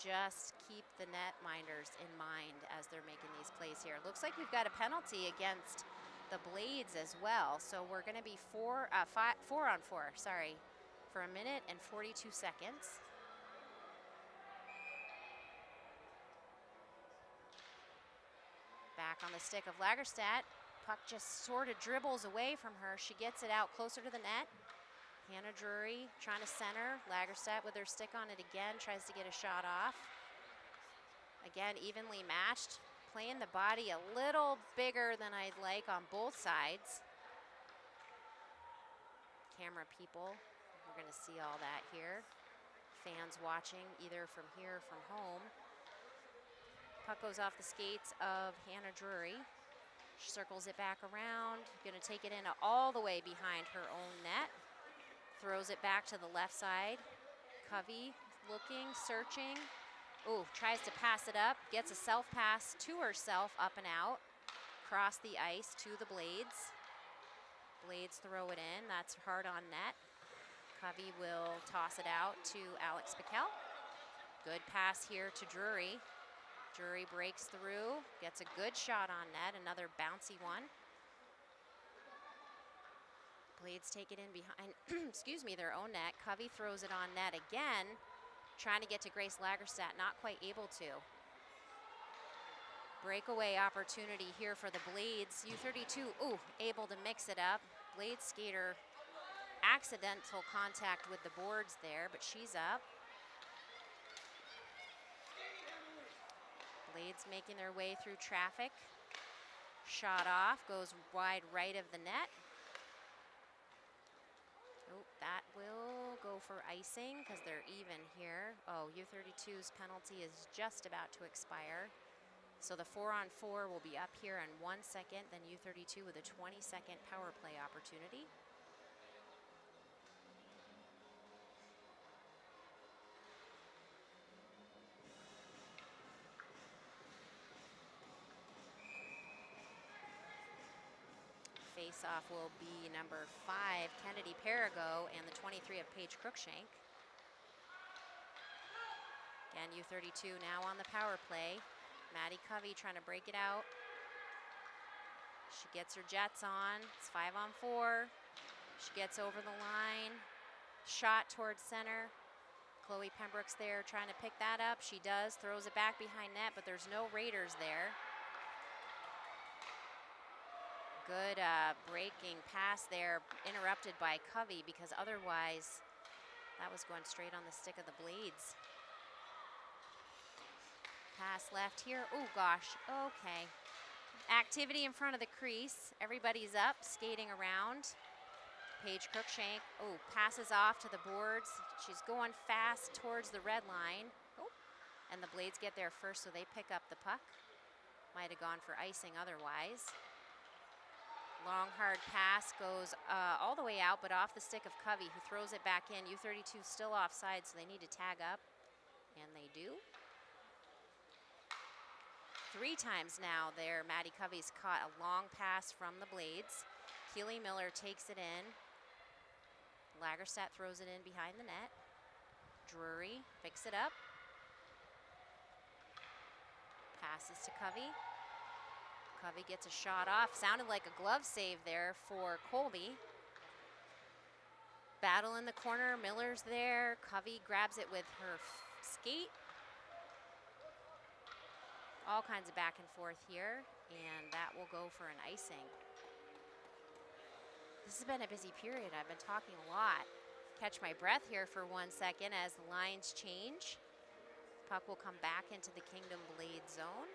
just keep the netminders in mind as they're making these plays here. Looks like we've got a penalty against the Blades as well. So we're gonna be 4 on 4, sorry, for 1 minute and 42 seconds. Back on the stick of Lagerstadt. Puck just sort of dribbles away from her. She gets it out closer to the net. Hannah Drury trying to center. Lagerstadt with her stick on it again, tries to get a shot off. Again, evenly matched. Playing the body a little bigger than I'd like on both sides. Camera people, we're gonna see all that here. fans watching, either from here or from home. Puck goes off the skates of Hannah Drury. She circles it back around, gonna take it in all the way behind her own net. Throws it back to the left side. Covey looking, searching. Ooh, tries to pass it up, gets a self pass to herself, up and out. Cross the ice to the Blades. Blades throw it in, that's hard on net. Covey will toss it out to Alex Piquel. Good pass here to Drury. Drury breaks through, gets a good shot on net, another bouncy one. Blades take it in behind, excuse me, their own net. Covey throws it on net again, trying to get to Grace Lagerstadt, not quite able to. Breakaway opportunity here for the Blades. U-32, ooh, able to mix it up. Blades skater, accidental contact with the boards there, but she's up. Blades making their way through traffic. Shot off, goes wide right of the net. Oh, that will go for icing because they're even here. Oh, U-32's penalty is just about to expire. So the 4-on-4 will be up here in 1 second, then U-32 with a 20-second power play opportunity. Face-off will be number 5, Kennedy Perigo, and the 23 of Paige Cruikshank. Again, U-32 now on the power play. Maddie Covey trying to break it out. She gets her jets on. It's 5-on-4. She gets over the line. Shot towards center. Chloe Pembroke's there trying to pick that up. She does, throws it back behind net, but there's no Raiders there. Good breaking pass there, interrupted by Covey, because otherwise that was going straight on the stick of the Blades. Pass left here. Oh gosh, okay. Activity in front of the crease. Everybody's up, skating around. Paige Cruikshank, oh, passes off to the boards. She's going fast towards the red line. Oh, and the Blades get there first, so they pick up the puck. Might have gone for icing otherwise. Long, hard pass goes all the way out, but off the stick of Covey, who throws it back in. U-32 still offside, so they need to tag up, and they do. 3 times now there, Maddie Covey's caught a long pass from the Blades. Keely Miller takes it in. Lagerstadt throws it in behind the net. Drury picks it up. Passes to Covey. Covey gets a shot off. Sounded like a glove save there for Colby. Battle in the corner. Miller's there. Covey grabs it with her skate. All kinds of back and forth here, and that will go for an icing. This has been a busy period. I've been talking a lot. Catch my breath here for 1 second as the lines change. Puck will come back into the Kingdom Blade zone.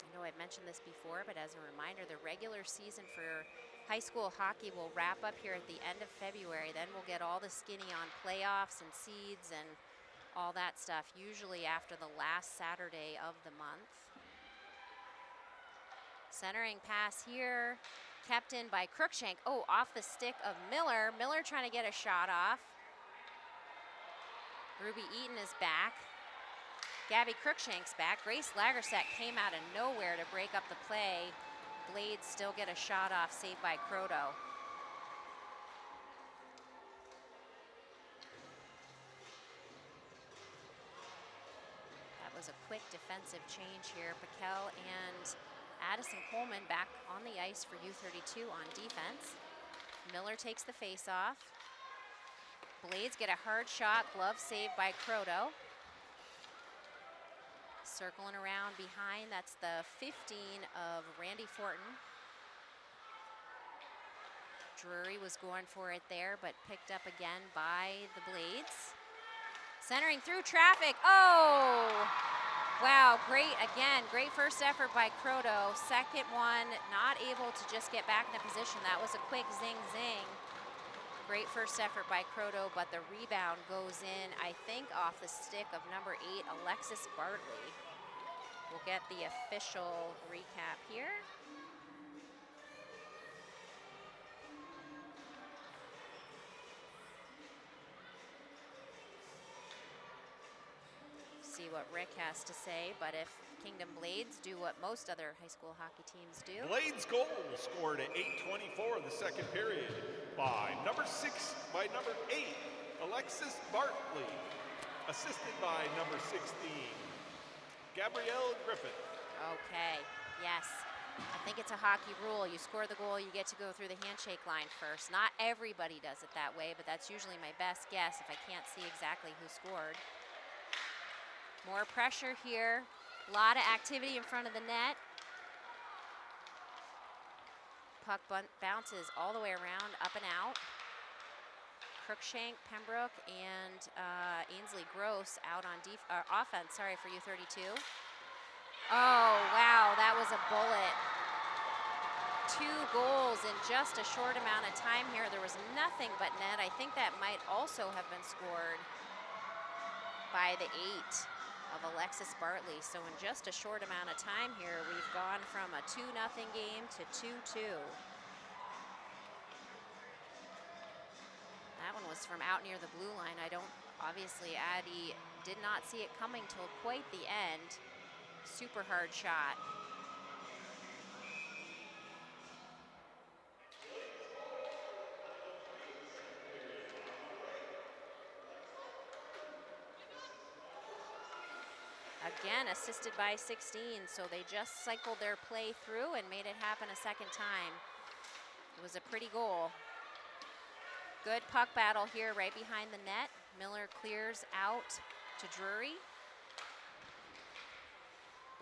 I know I've mentioned this before, but as a reminder, the regular season for high school hockey will wrap up here at the end of February. Then we'll get all the skinny on playoffs and seeds and all that stuff, usually after the last Saturday of the month. Centering pass here, kept in by Cruikshank. Oh, off the stick of Miller. Miller trying to get a shot off. Ruby Eaton is back. Gabby Cruikshank's back. Grace Lagerstadt came out of nowhere to break up the play. Blades still get a shot off, saved by Croto. That was a quick defensive change here. Piquel and Addison Coleman back on the ice for U-32 on defense. Miller takes the face-off. Blades get a hard shot, glove saved by Croto. Circling around behind, that's the 15 of Randy Fortin. Drury was going for it there, but picked up again by the Blades. Centering through traffic, oh! Wow, great, again, great first effort by Croto. Second one, not able to just get back into position. That was a quick zing-zing. Great first effort by Croto, but the rebound goes in, I think, off the stick of number 8, Alexis Bartley. We'll get the official recap here. See what Rick has to say, but if Kingdom Blades do what most other high school hockey teams do. Blades goal scored at 8:24 of the second period by number 8, Alexis Bartley, assisted by number 16, Gabrielle Griffith. Okay, yes. I think it's a hockey rule. You score the goal, you get to go through the handshake line first. Not everybody does it that way, but that's usually my best guess if I can't see exactly who scored. More pressure here. A lot of activity in front of the net. Puck bounces all the way around, up and out. Crookshank, Pembroke, and Ainsley Gross out on offense, for U-32. Oh, wow, that was a bullet. 2 goals in just a short amount of time here. There was nothing but net. I think that might also have been scored by the 8 of Alexis Bartley. So in just a short amount of time here, we've gone from a 2-0 game to 2-2. That one was from out near the blue line. Obviously Addie did not see it coming till quite the end. Super hard shot. Again, assisted by 16, so they just cycled their play through and made it happen a second time. It was a pretty goal. Good puck battle here right behind the net. Miller clears out to Drury.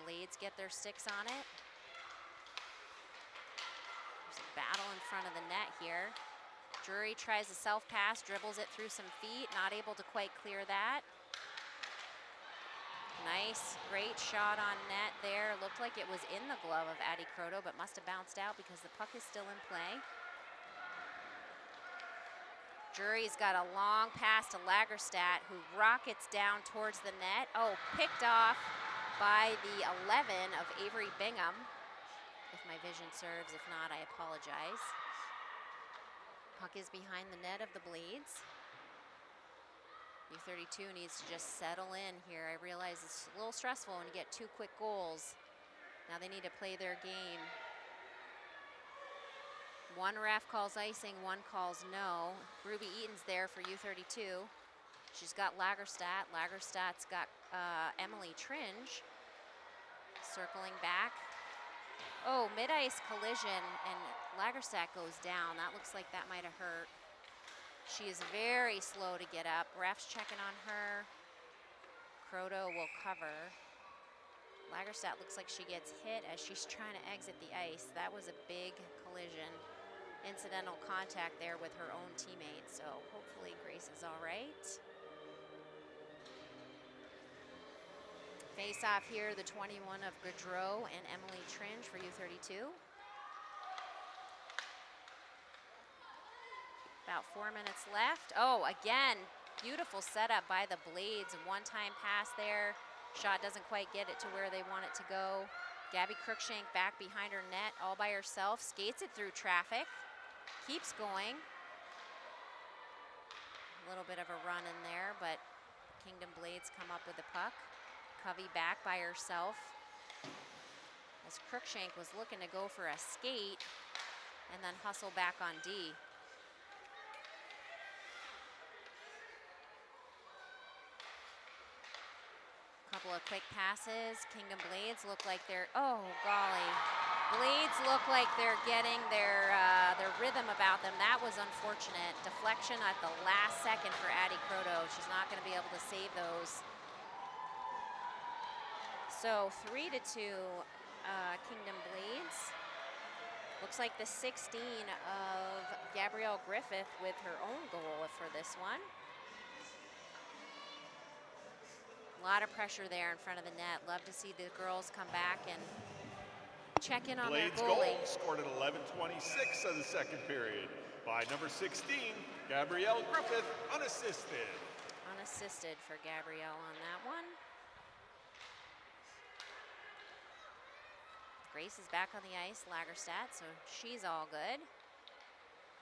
Blades get their sticks on it. There's a battle in front of the net here. Drury tries a self-pass, dribbles it through some feet, not able to quite clear that. Nice, great shot on net there. Looked like it was in the glove of Addie Croto, but must have bounced out because the puck is still in play. Drury's got a long pass to Lagerstadt, who rockets down towards the net. Oh, picked off by the 11 of Avery Bingham. If my vision serves, if not, I apologize. Puck is behind the net of the Blades. U-32 needs to just settle in here. I realize it's a little stressful when you get 2 quick goals. Now they need to play their game. One ref calls icing, one calls no. Ruby Eaton's there for U-32. She's got Lagerstadt. Lagerstadt's got Emily Tringe circling back. Oh, mid-ice collision, and Lagerstadt goes down. That looks like that might have hurt. She is very slow to get up. Ref's checking on her. Croto will cover. Lagerstadt looks like she gets hit as she's trying to exit the ice. That was a big collision. Incidental contact there with her own teammate, so hopefully Grace is all right. Face off here, the 21 of Gaudreau and Emily Tringe for U-32. About 4 minutes left. Oh, again, beautiful setup by the Blades. One-time pass there. Shot doesn't quite get it to where they want it to go. Gabby Crookshank back behind her net all by herself. Skates it through traffic. Keeps going. A little bit of a run in there, but Kingdom Blades come up with the puck. Covey back by herself. As Crookshank was looking to go for a skate and then hustle back on D. Couple of quick passes. Kingdom Blades look like they're, oh golly. Blades look like they're getting their rhythm about them. That was unfortunate. Deflection at the last second for Addie Croto. She's not going to be able to save those. So 3-2 Kingdom Blades. Looks like the 16 of Gabrielle Griffith with her own goal for this one. A lot of pressure there in front of the net. Love to see the girls come back and check in on Blades their goalie. Goal scored at 11:26 of the second period by number 16, Gabrielle Griffith, unassisted. Unassisted for Gabrielle on that one. Grace is back on the ice, Lagerstadt, so she's all good.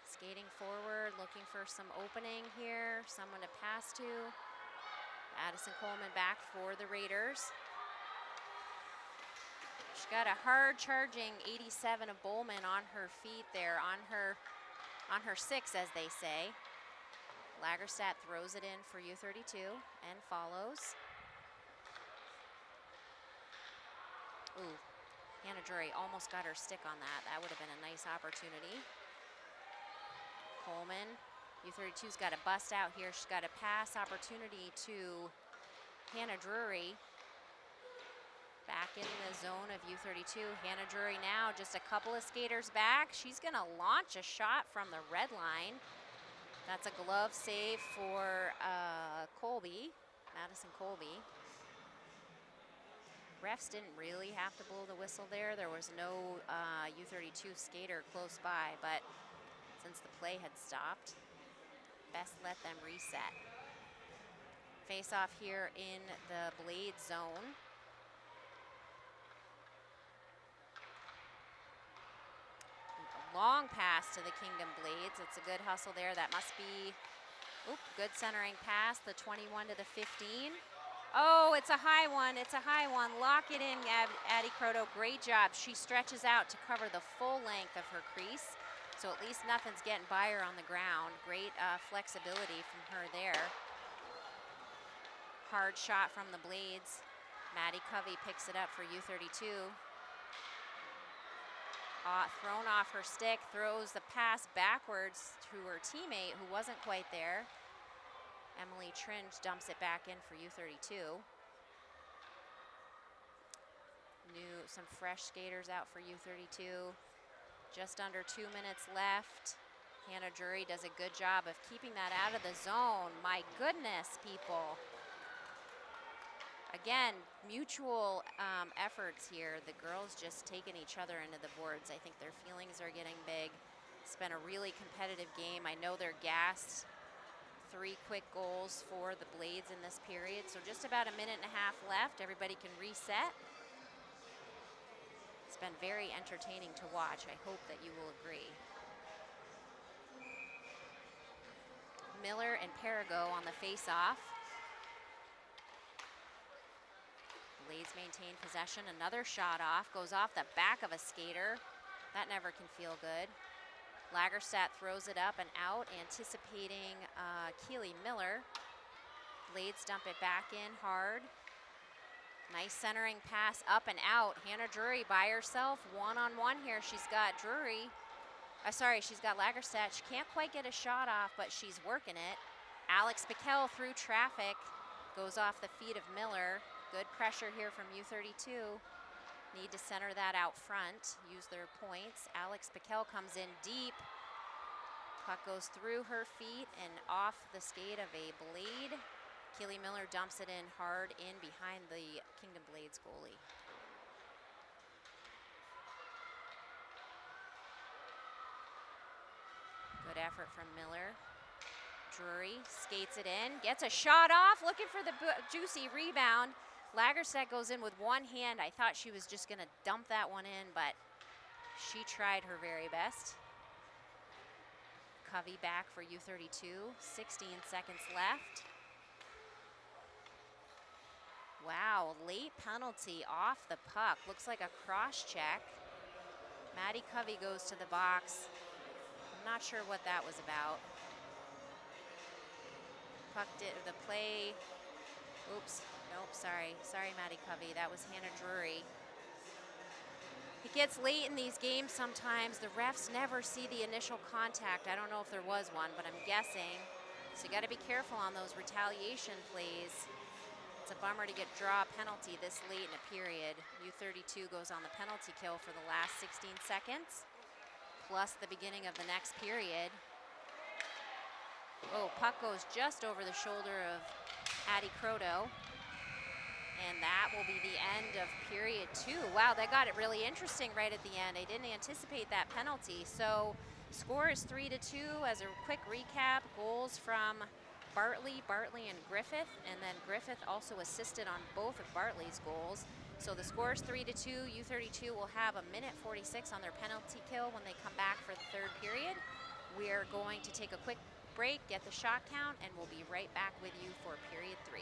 Skating forward, looking for some opening here, someone to pass to. Addison Coleman back for the Raiders. She's got a hard charging 87 of Bowman on her feet there, on her six, as they say. Lagerstadt throws it in for U-32 and follows. Ooh, Hannah Drury almost got her stick on that. That would have been a nice opportunity. Coleman, U-32's got to bust out here. She's got a pass opportunity to Hannah Drury. Back in the zone of U-32. Hannah Drury now just a couple of skaters back. She's gonna launch a shot from the red line. That's a glove save for Colby, Madison Colby. Refs didn't really have to blow the whistle there. There was no U-32 skater close by, but since the play had stopped, best let them reset. Face off here in the Blade zone. Long pass to the Kingdom Blades. It's a good hustle there. That must be, good centering pass, the 21 to the 15. Oh, it's a high one. It's a high one. Lock it in, Addie Croto. Great job. She stretches out to cover the full length of her crease. So at least nothing's getting by her on the ground. Great flexibility from her there. Hard shot from the Blades. Maddie Covey picks it up for U-32. Thrown off her stick, throws the pass backwards to her teammate who wasn't quite there. Emily Tringe dumps it back in for U-32. Some fresh skaters out for U-32. Just under 2 minutes left. Hannah Drury does a good job of keeping that out of the zone. My goodness, people. Again, mutual efforts here. The girls just taking each other into the boards. I think their feelings are getting big. It's been a really competitive game. I know they're gassed. 3 quick goals for the Blades in this period. So just about a minute and a half left. Everybody can reset. It's been very entertaining to watch. I hope that you will agree. Miller and Perigo on the face-off. Blades maintain possession. Another shot off. Goes off the back of a skater. That never can feel good. Lagerstadt throws it up and out, anticipating Keely Miller. Blades dump it back in hard. Nice centering pass up and out. Hannah Drury by herself, one-on-one here. She's got Drury. She's got Lagerstadt. She can't quite get a shot off, but she's working it. Alex Piquel through traffic. Goes off the feet of Miller. Good pressure here from U-32. Need to center that out front, use their points. Alex Piquel comes in deep. Puck goes through her feet and off the skate of a Blade. Keely Miller dumps it in hard in behind the Kingdom Blades goalie. Good effort from Miller. Drury skates it in, gets a shot off, looking for the juicy rebound. Lagerstadt goes in with one hand. I thought she was just gonna dump that one in, but she tried her very best. Covey back for U-32, 16 seconds left. Wow, late penalty off the puck. Looks like a cross check. Maddie Covey goes to the box. I'm not sure what that was about. Puck did the play. Oops, nope, sorry. Sorry, Maddie Covey. That was Hannah Drury. It gets late in these games sometimes. The refs never see the initial contact. I don't know if there was one, but I'm guessing. So you got to be careful on those retaliation plays. It's a bummer to draw a penalty this late in a period. U-32 goes on the penalty kill for the last 16 seconds, plus the beginning of the next period. Oh, puck goes just over the shoulder of Addie Croto. And that will be the end of period 2. Wow, that got it really interesting right at the end. I didn't anticipate that penalty. So Score is 3-2. As a quick recap, goals from Bartley, and Griffith, and then Griffith also assisted on both of Bartley's goals. So the score is 3-2. U-32 will have a minute 46 on their penalty kill when they come back for the third period. We are going to take a quick break, get the shot count, and we'll be right back with you for period 3.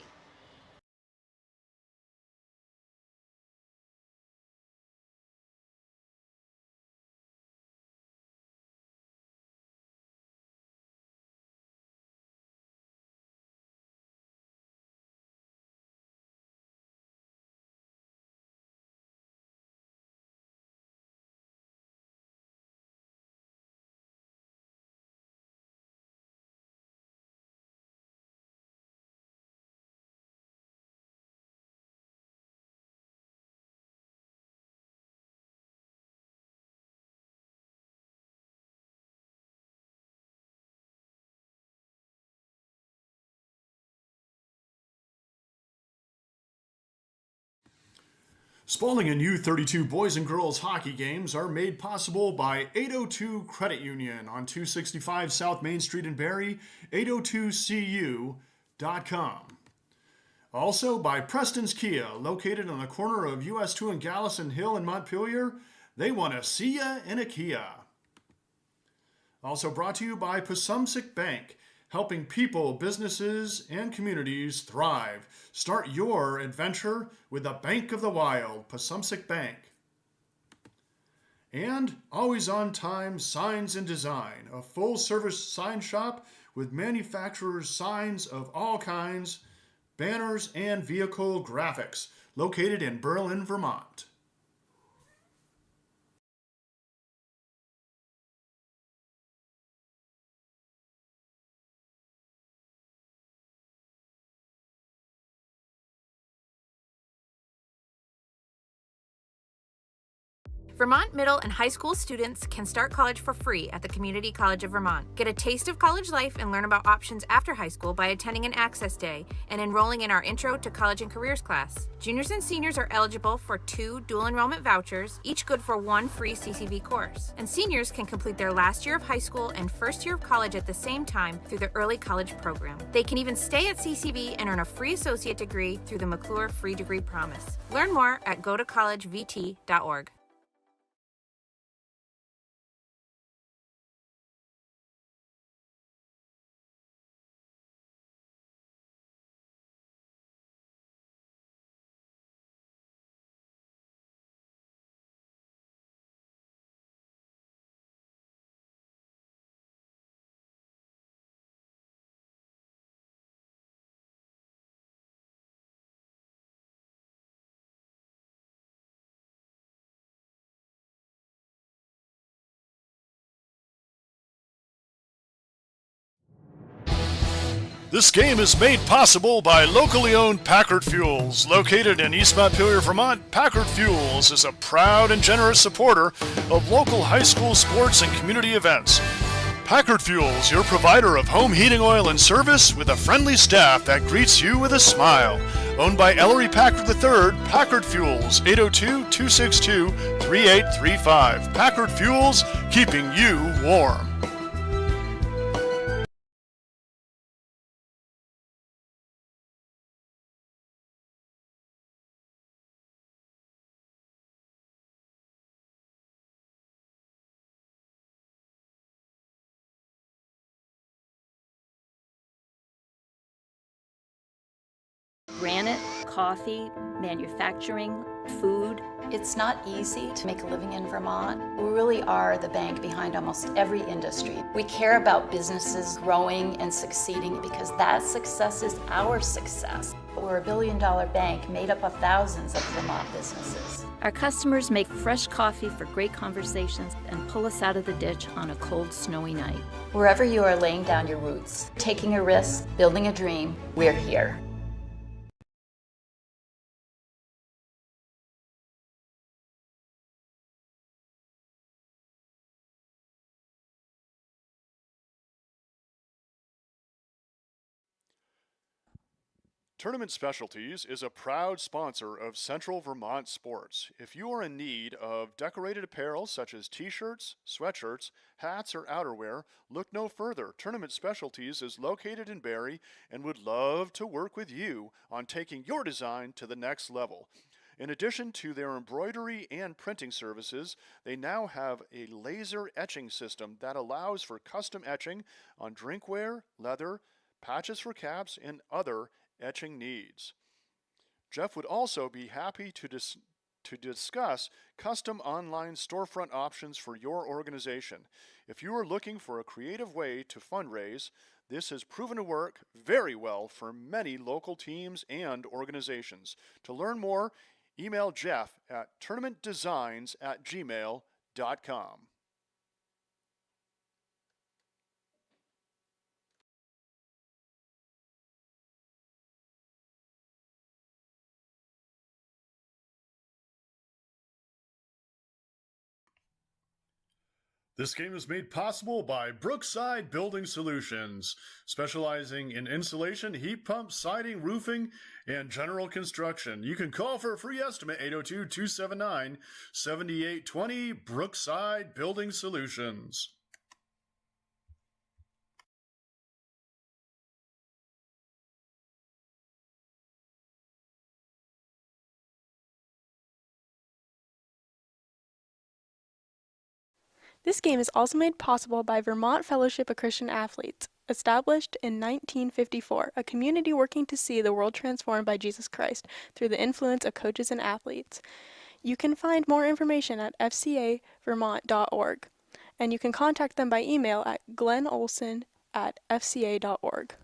Spalding and U-32 boys and girls hockey games are made possible by 802 Credit Union on 265 South Main Street in Barrie, 802cu.com. Also by Preston's Kia, located on the corner of US 2 and Gallison Hill in Montpelier. They want to see ya in a Kia. Also brought to you by Pasumsic Bank, helping people, businesses, and communities thrive. Start your adventure with the Bank of the Wild, Pasumsic Bank. And Always On Time Signs and Design, a full-service sign shop with manufacturers' signs of all kinds, banners, and vehicle graphics, located in Berlin, Vermont. Vermont middle and high school students can start college for free at the Community College of Vermont. Get a taste of college life and learn about options after high school by attending an access day and enrolling in our Intro to College and Careers class. Juniors and seniors are eligible for 2 dual enrollment vouchers, each good for 1 free CCV course. And seniors can complete their last year of high school and first year of college at the same time through the Early College Program. They can even stay at CCV and earn a free associate degree through the McClure Free Degree Promise. Learn more at gotocollegevt.org. This game is made possible by locally owned Packard Fuels. Located in East Montpelier, Vermont, Packard Fuels is a proud and generous supporter of local high school sports and community events. Packard Fuels, your provider of home heating oil and service with a friendly staff that greets you with a smile. Owned by Ellery Packard III, Packard Fuels, 802-262-3835. Packard Fuels, keeping you warm. Granite, coffee, manufacturing, food. It's not easy to make a living in Vermont. We really are the bank behind almost every industry. We care about businesses growing and succeeding because that success is our success. We're a billion-dollar bank made up of thousands of Vermont businesses. Our customers make fresh coffee for great conversations and pull us out of the ditch on a cold, snowy night. Wherever you are laying down your roots, taking a risk, building a dream, we're here. Tournament Specialties is a proud sponsor of Central Vermont sports. If you are in need of decorated apparel such as t-shirts, sweatshirts, hats, or outerwear, look no further. Tournament Specialties is located in Barrie and would love to work with you on taking your design to the next level. In addition to their embroidery and printing services, they now have a laser etching system that allows for custom etching on drinkware, leather, patches for caps, and other etching needs. Jeff would also be happy to discuss custom online storefront options for your organization. If you are looking for a creative way to fundraise, this has proven to work very well for many local teams and organizations. To learn more, email Jeff at tournamentdesigns@gmail.com. This game is made possible by Brookside Building Solutions, specializing in insulation, heat pumps, siding, roofing, and general construction. You can call for a free estimate, 802-279-7820, Brookside Building Solutions. This game is also made possible by Vermont Fellowship of Christian Athletes, established in 1954, a community working to see the world transformed by Jesus Christ through the influence of coaches and athletes. You can find more information at fcavermont.org, and you can contact them by email at glennolson@fca.org.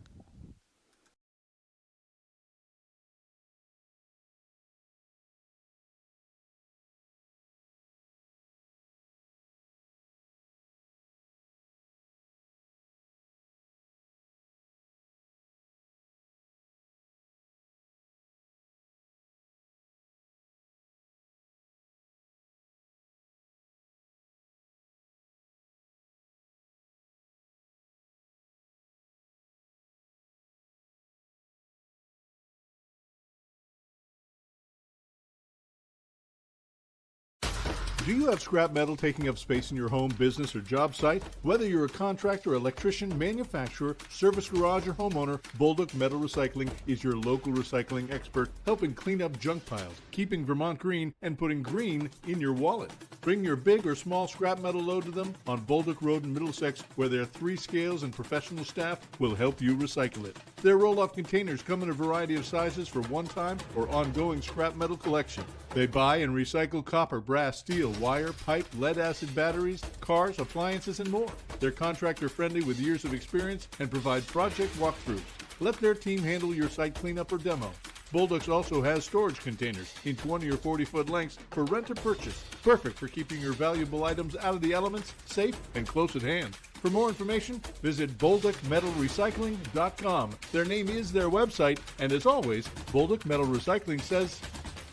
Do you have scrap metal taking up space in your home, business, or job site? Whether you're a contractor, electrician, manufacturer, service garage, or homeowner, Bolduc Metal Recycling is your local recycling expert, helping clean up junk piles, keeping Vermont green, and putting green in your wallet. Bring your big or small scrap metal load to them on Bolduc Road in Middlesex, where their 3 scales and professional staff will help you recycle it. Their roll-off containers come in a variety of sizes for one-time or ongoing scrap metal collection. They buy and recycle copper, brass, steel, wire, pipe, lead-acid batteries, cars, appliances, and more. They're contractor-friendly with years of experience and provide project walkthroughs. Let their team handle your site cleanup or demo. Bolduc also has storage containers in 20 or 40-foot lengths for rent or purchase. Perfect for keeping your valuable items out of the elements, safe, and close at hand. For more information, visit bolducmetalrecycling.com. Their name is their website, and as always, Bolduc Metal Recycling says,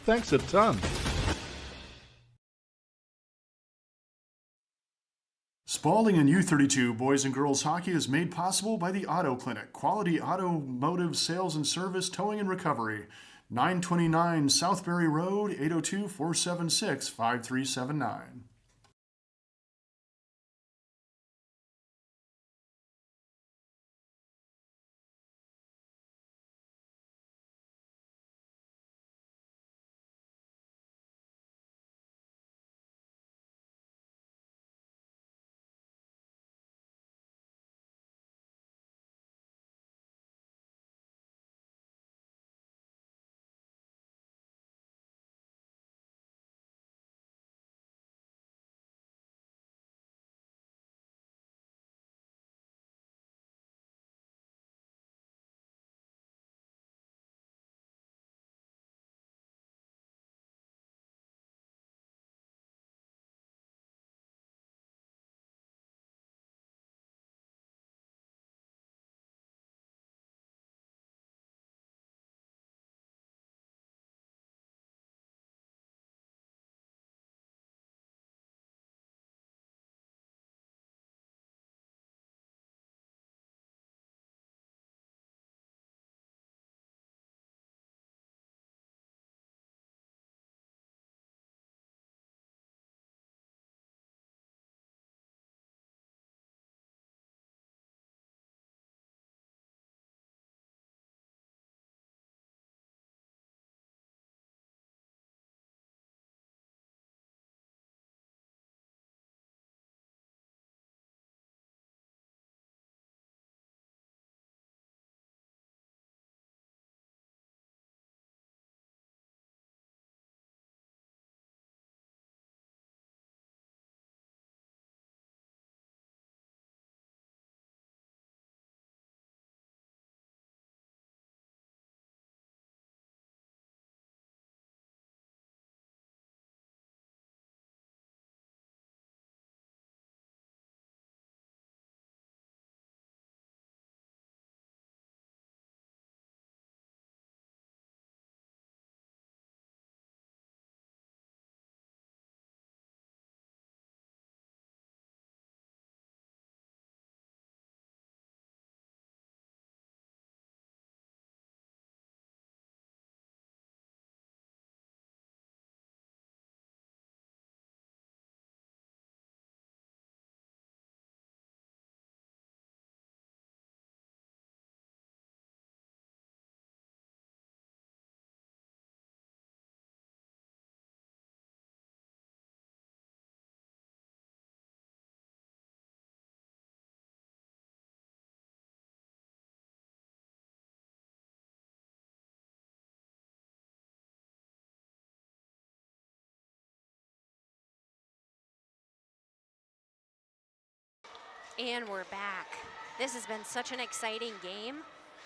thanks a ton. Spalding and U-32 boys and girls hockey is made possible by the Auto Clinic, quality automotive sales and service, towing and recovery. 929 Southbury Road, 802-476-5379. And we're back. This has been such an exciting game.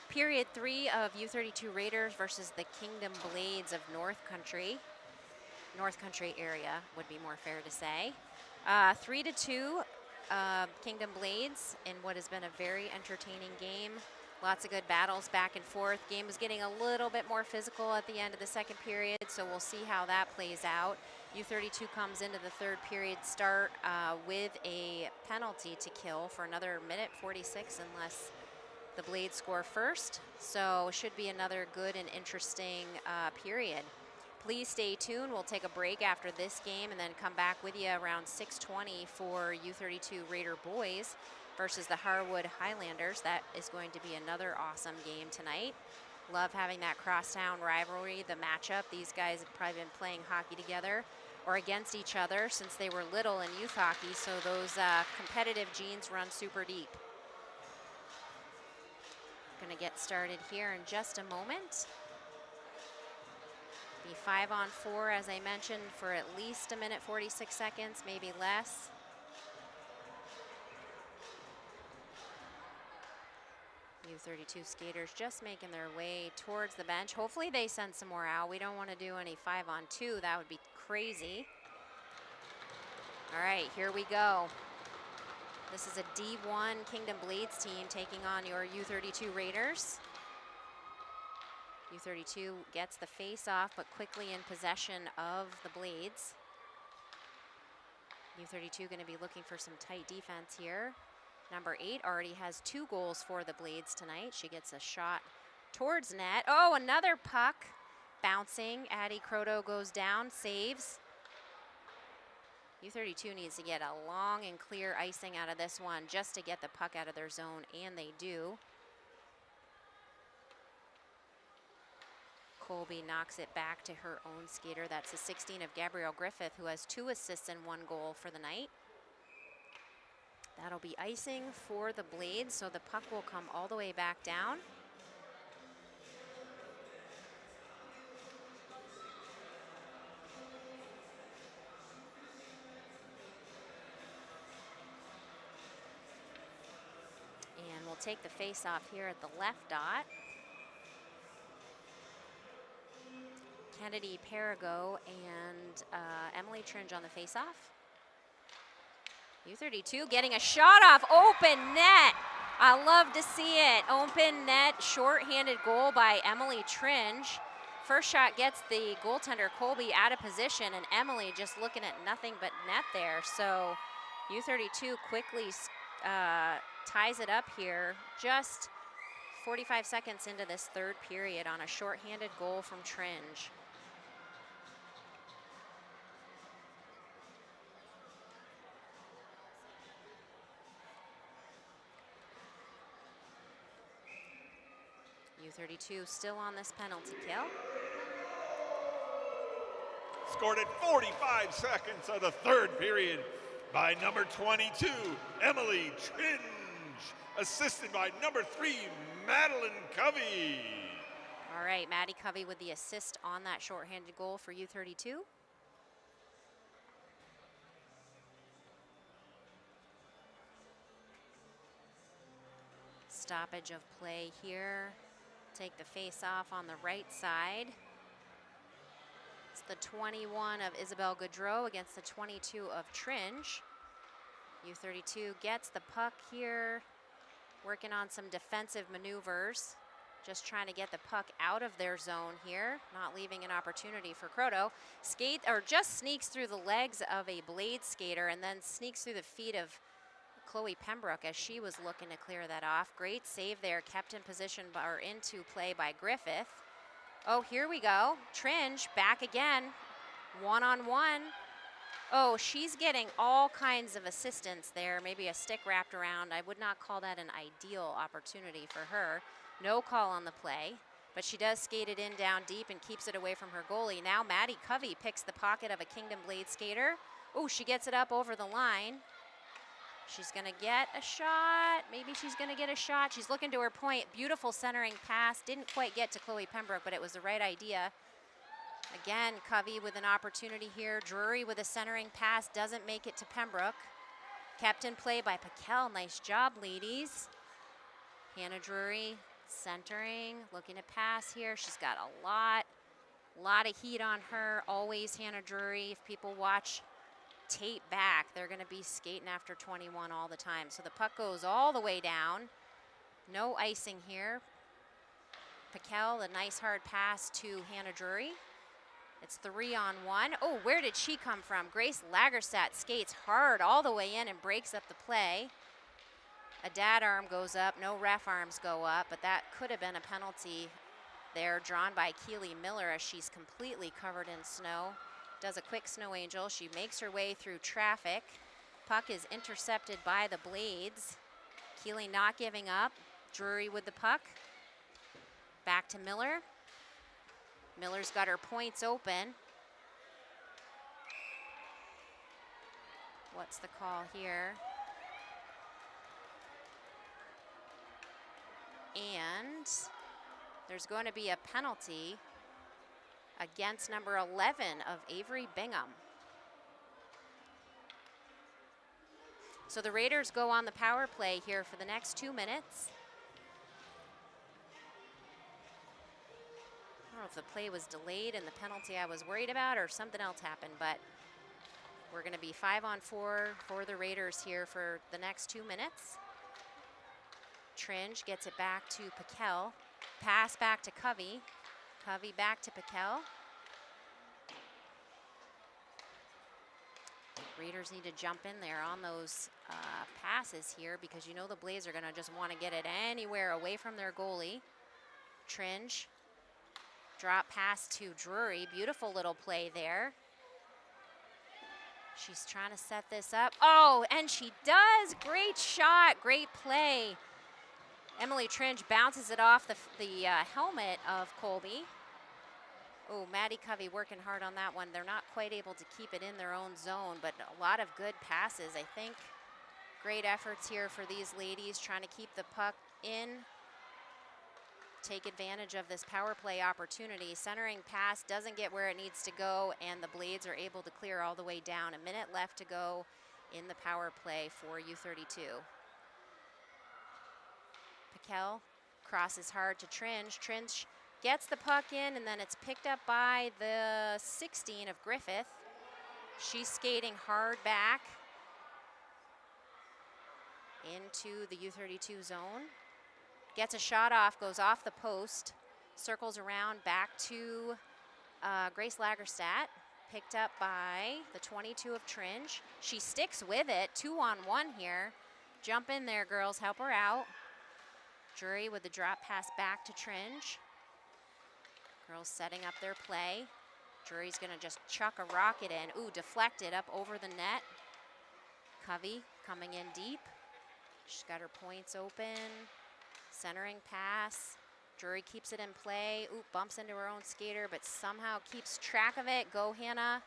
Period 3 of U-32 Raiders versus the Kingdom Blades of North Country. North Country area would be more fair to say. 3-2 Kingdom Blades in what has been a very entertaining game. Lots of good battles back and forth. Game was getting a little bit more physical at the end of the second period, so we'll see how that plays out. U-32 comes into the third period start with a penalty to kill for another minute 46 unless the Blades score first. So should be another good and interesting period. Please stay tuned. We'll take a break after this game and then come back with you around 6:20 for U-32 Raider boys versus the Harwood Highlanders. That is going to be another awesome game tonight. Love having that crosstown rivalry, the matchup. These guys have probably been playing hockey together or against each other since they were little in youth hockey, so those competitive genes run super deep. Gonna get started here in just a moment. Be 5-on-4, as I mentioned, for at least a minute 46 seconds, maybe less. U-32 skaters just making their way towards the bench. Hopefully they send some more out. We don't want to do any 5-on-2. That would be crazy. All right, here we go. This is a D1 Kingdom Blades team taking on your U-32 Raiders. U-32 gets the face off, but quickly in possession of the Blades. U-32 going to be looking for some tight defense here. Number 8 already has 2 goals for the Blades tonight. She gets a shot towards net. Oh, another puck bouncing. Addie Croto goes down, saves. U-32 needs to get a long and clear icing out of this one just to get the puck out of their zone, and they do. Colby knocks it back to her own skater. That's the 16 of Gabrielle Griffith, who has 2 assists and 1 goal for the night. That'll be icing for the Blades, so the puck will come all the way back down. And we'll take the face off here at the left dot. Kennedy Perigo and Emily Tringe on the face-off. U-32 getting a shot off, open net. I love to see it. Open net, short-handed goal by Emily Tringe. First shot gets the goaltender Colby out of position, and Emily just looking at nothing but net there. So U-32 quickly ties it up here, just 45 seconds into this third period on a short-handed goal from Tringe. U-32 still on this penalty kill. Scored at 45 seconds of the third period by number 22, Emily Tringe, assisted by number 3, Madeline Covey. All right, Maddie Covey with the assist on that shorthanded goal for U-32. Stoppage of play here. Take the face off on the right side. It's the 21 of Isabel Gaudreau against the 22 of Tringe. U-32 gets the puck here, working on some defensive maneuvers, just trying to get the puck out of their zone here, not leaving an opportunity for Croto. Just sneaks through the legs of a Blade skater and then sneaks through the feet of Chloe Pembroke as she was looking to clear that off. Great save there, kept in position or into play by Griffith. Oh, here we go. Tringe back again, one-on-one. Oh, she's getting all kinds of assistance there, maybe a stick wrapped around. I would not call that an ideal opportunity for her. No call on the play, but she does skate it in down deep and keeps it away from her goalie. Now Maddie Covey picks the pocket of a Kingdom Blade skater. Oh, she gets it up over the line. She's gonna get a shot. Maybe she's gonna get a shot. She's looking to her point. Beautiful centering pass. Didn't quite get to Chloe Pembroke, but it was the right idea. Again, Covey with an opportunity here. Drury with a centering pass. Doesn't make it to Pembroke. Kept in play by Pakel. Nice job, ladies. Hannah Drury centering, looking to pass here. She's got a lot of heat on her. Always Hannah Drury. If people watch tape back, they're going to be skating after 21 all the time. So the puck goes all the way down. No icing here. Pakel, a nice hard pass to Hannah Drury. It's 3-on-1. Oh, where did she come from? Grace Lagerstadt skates hard all the way in and breaks up the play. A dad arm goes up, no ref arms go up, but that could have been a penalty there drawn by Keely Miller as she's completely covered in snow. Does a quick snow angel. She makes her way through traffic. Puck is intercepted by the Blades. Keely not giving up. Drury with the puck. Back to Miller. Miller's got her points open. What's the call here? And there's going to be a penalty against number 11 of Avery Bingham. So the Raiders go on the power play here for the next 2 minutes. I don't know if the play was delayed and the penalty I was worried about or something else happened, but we're going to be 5-on-4 for the Raiders here for the next 2 minutes. Tringe gets it back to Pakel. Pass back to Covey. Covey back to Pakel. Raiders need to jump in there on those passes here because you know the Blades are going to just want to get it anywhere away from their goalie. Tringe. Drop pass to Drury. Beautiful little play there. She's trying to set this up. Oh, and she does. Great shot. Great play. Emily Tringe bounces it off the helmet of Colby. Oh, Maddie Covey working hard on that one. They're not quite able to keep it in their own zone, but a lot of good passes, I think. Great efforts here for these ladies trying to keep the puck in. Take advantage of this power play opportunity. Centering pass doesn't get where it needs to go, and the Blades are able to clear all the way down. A minute left to go in the power play for U-32. Pakel crosses hard to Tringe. Tringe gets the puck in, and then it's picked up by the 16 of Griffith. She's skating hard back into the U-32 zone. Gets a shot off, goes off the post, circles around back to Grace Lagerstadt. Picked up by the 22 of Tringe. She sticks with it, 2-on-1 here. Jump in there, girls, help her out. Drury with the drop pass back to Tringe. Girls setting up their play. Drury's gonna just chuck a rocket in. Ooh, deflected up over the net. Covey coming in deep. She's got her points open. Centering pass. Drury keeps it in play. Ooh, bumps into her own skater, but somehow keeps track of it. Go, Hannah.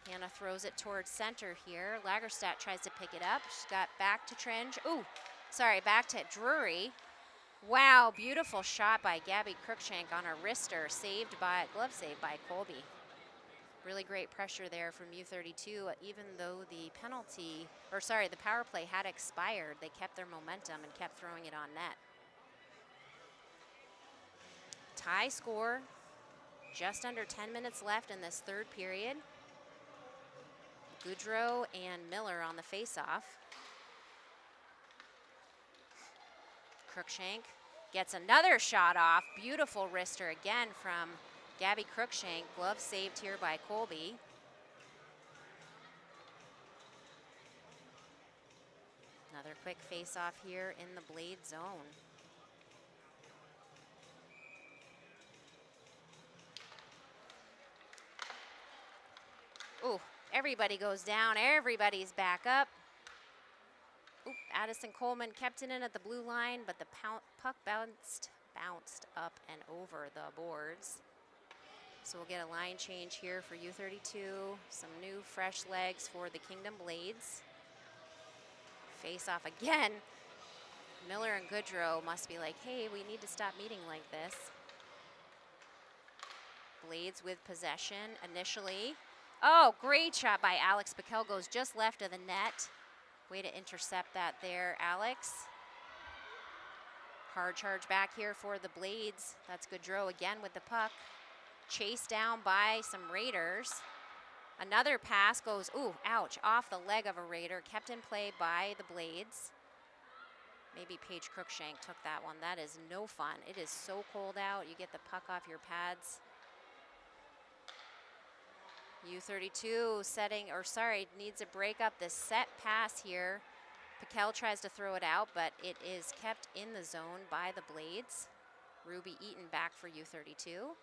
Hannah throws it towards center here. Lagerstadt tries to pick it up. She's got back to Tringe. Ooh, sorry, back to Drury. Wow, beautiful shot by Gabby Cruikshank on her wrister, glove saved by Colby. Really great pressure there from U-32, even though the power play had expired. They kept their momentum and kept throwing it on net. Tie score, just under 10 minutes left in this third period. Goudreau and Miller on the faceoff. Cruikshank gets another shot off. Beautiful wrister again from Gabby Cruikshank. Glove saved here by Colby. Another quick face-off here in the Blade zone. Ooh, everybody goes down. Everybody's back up. Oop, Addison Coleman kept it in at the blue line, but the puck bounced up and over the boards. So we'll get a line change here for U-32. Some new fresh legs for the Kingdom Blades. Face off again. Miller and Goudreau must be like, hey, we need to stop meeting like this. Blades with possession initially. Oh, great shot by Alex. Piquel goes just left of the net. Way to intercept that there, Alex. Hard charge back here for the Blades. That's Gaudreau again with the puck. Chased down by some Raiders. Another pass goes, ooh, ouch, off the leg of a Raider. Kept in play by the Blades. Maybe Paige Cruikshank took that one. That is no fun. It is so cold out. You get the puck off your pads. U-32 needs to break up this set pass here. Piquel tries to throw it out, but it is kept in the zone by the Blades. Ruby Eaton back for U-32.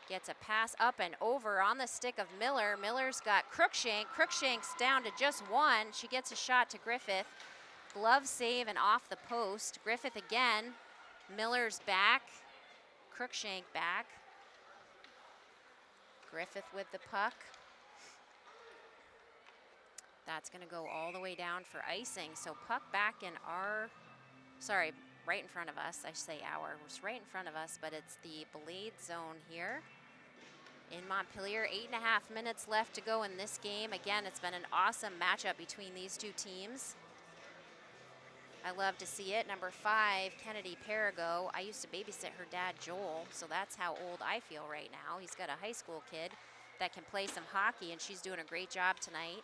Gets a pass up and over on the stick of Miller. Miller's got Cruikshank. Cruikshank's down to just one. She gets a shot to Griffith. Glove save and off the post. Griffith again. Miller's back. Cruikshank back. Griffith with the puck. That's going to go all the way down for icing. So puck back in right in front of us. I say it's right in front of us, but it's the Blade zone here in Montpelier. 8.5 minutes left to go in this game. Again, it's been an awesome matchup between these two teams. I love to see it. Number 5, Kennedy Perigo. I used to babysit her dad, Joel, so that's how old I feel right now. He's got a high school kid that can play some hockey, and she's doing a great job tonight.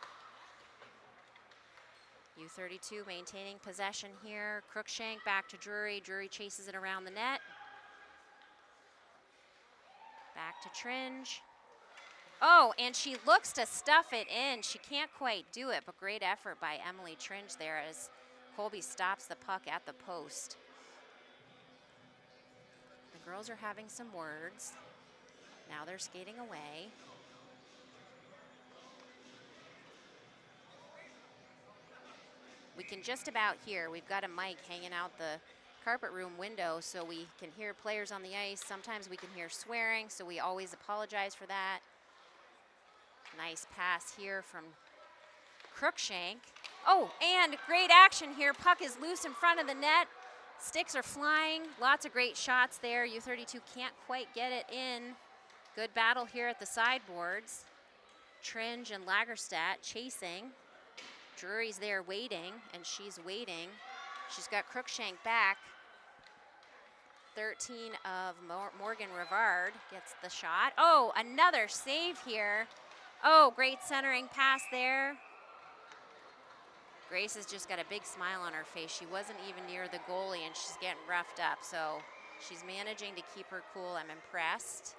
U-32 maintaining possession here. Cruikshank back to Drury. Drury chases it around the net. Back to Tringe. Oh, and she looks to stuff it in. She can't quite do it, but great effort by Emily Tringe there as Colby stops the puck at the post. The girls are having some words. Now they're skating away. We can just about hear. We've got a mic hanging out the carpet room window so we can hear players on the ice. Sometimes we can hear swearing, so we always apologize for that. Nice pass here from Cruikshank. Oh, and great action here. Puck is loose in front of the net. Sticks are flying. Lots of great shots there. U-32 can't quite get it in. Good battle here at the sideboards. Tringe and Lagerstadt chasing. Drury's there waiting, and she's waiting. She's got Cruikshank back. 13 of Morgan Rivard gets the shot. Oh, another save here. Oh, great centering pass there. Grace has just got a big smile on her face. She wasn't even near the goalie, and she's getting roughed up, so she's managing to keep her cool. I'm impressed.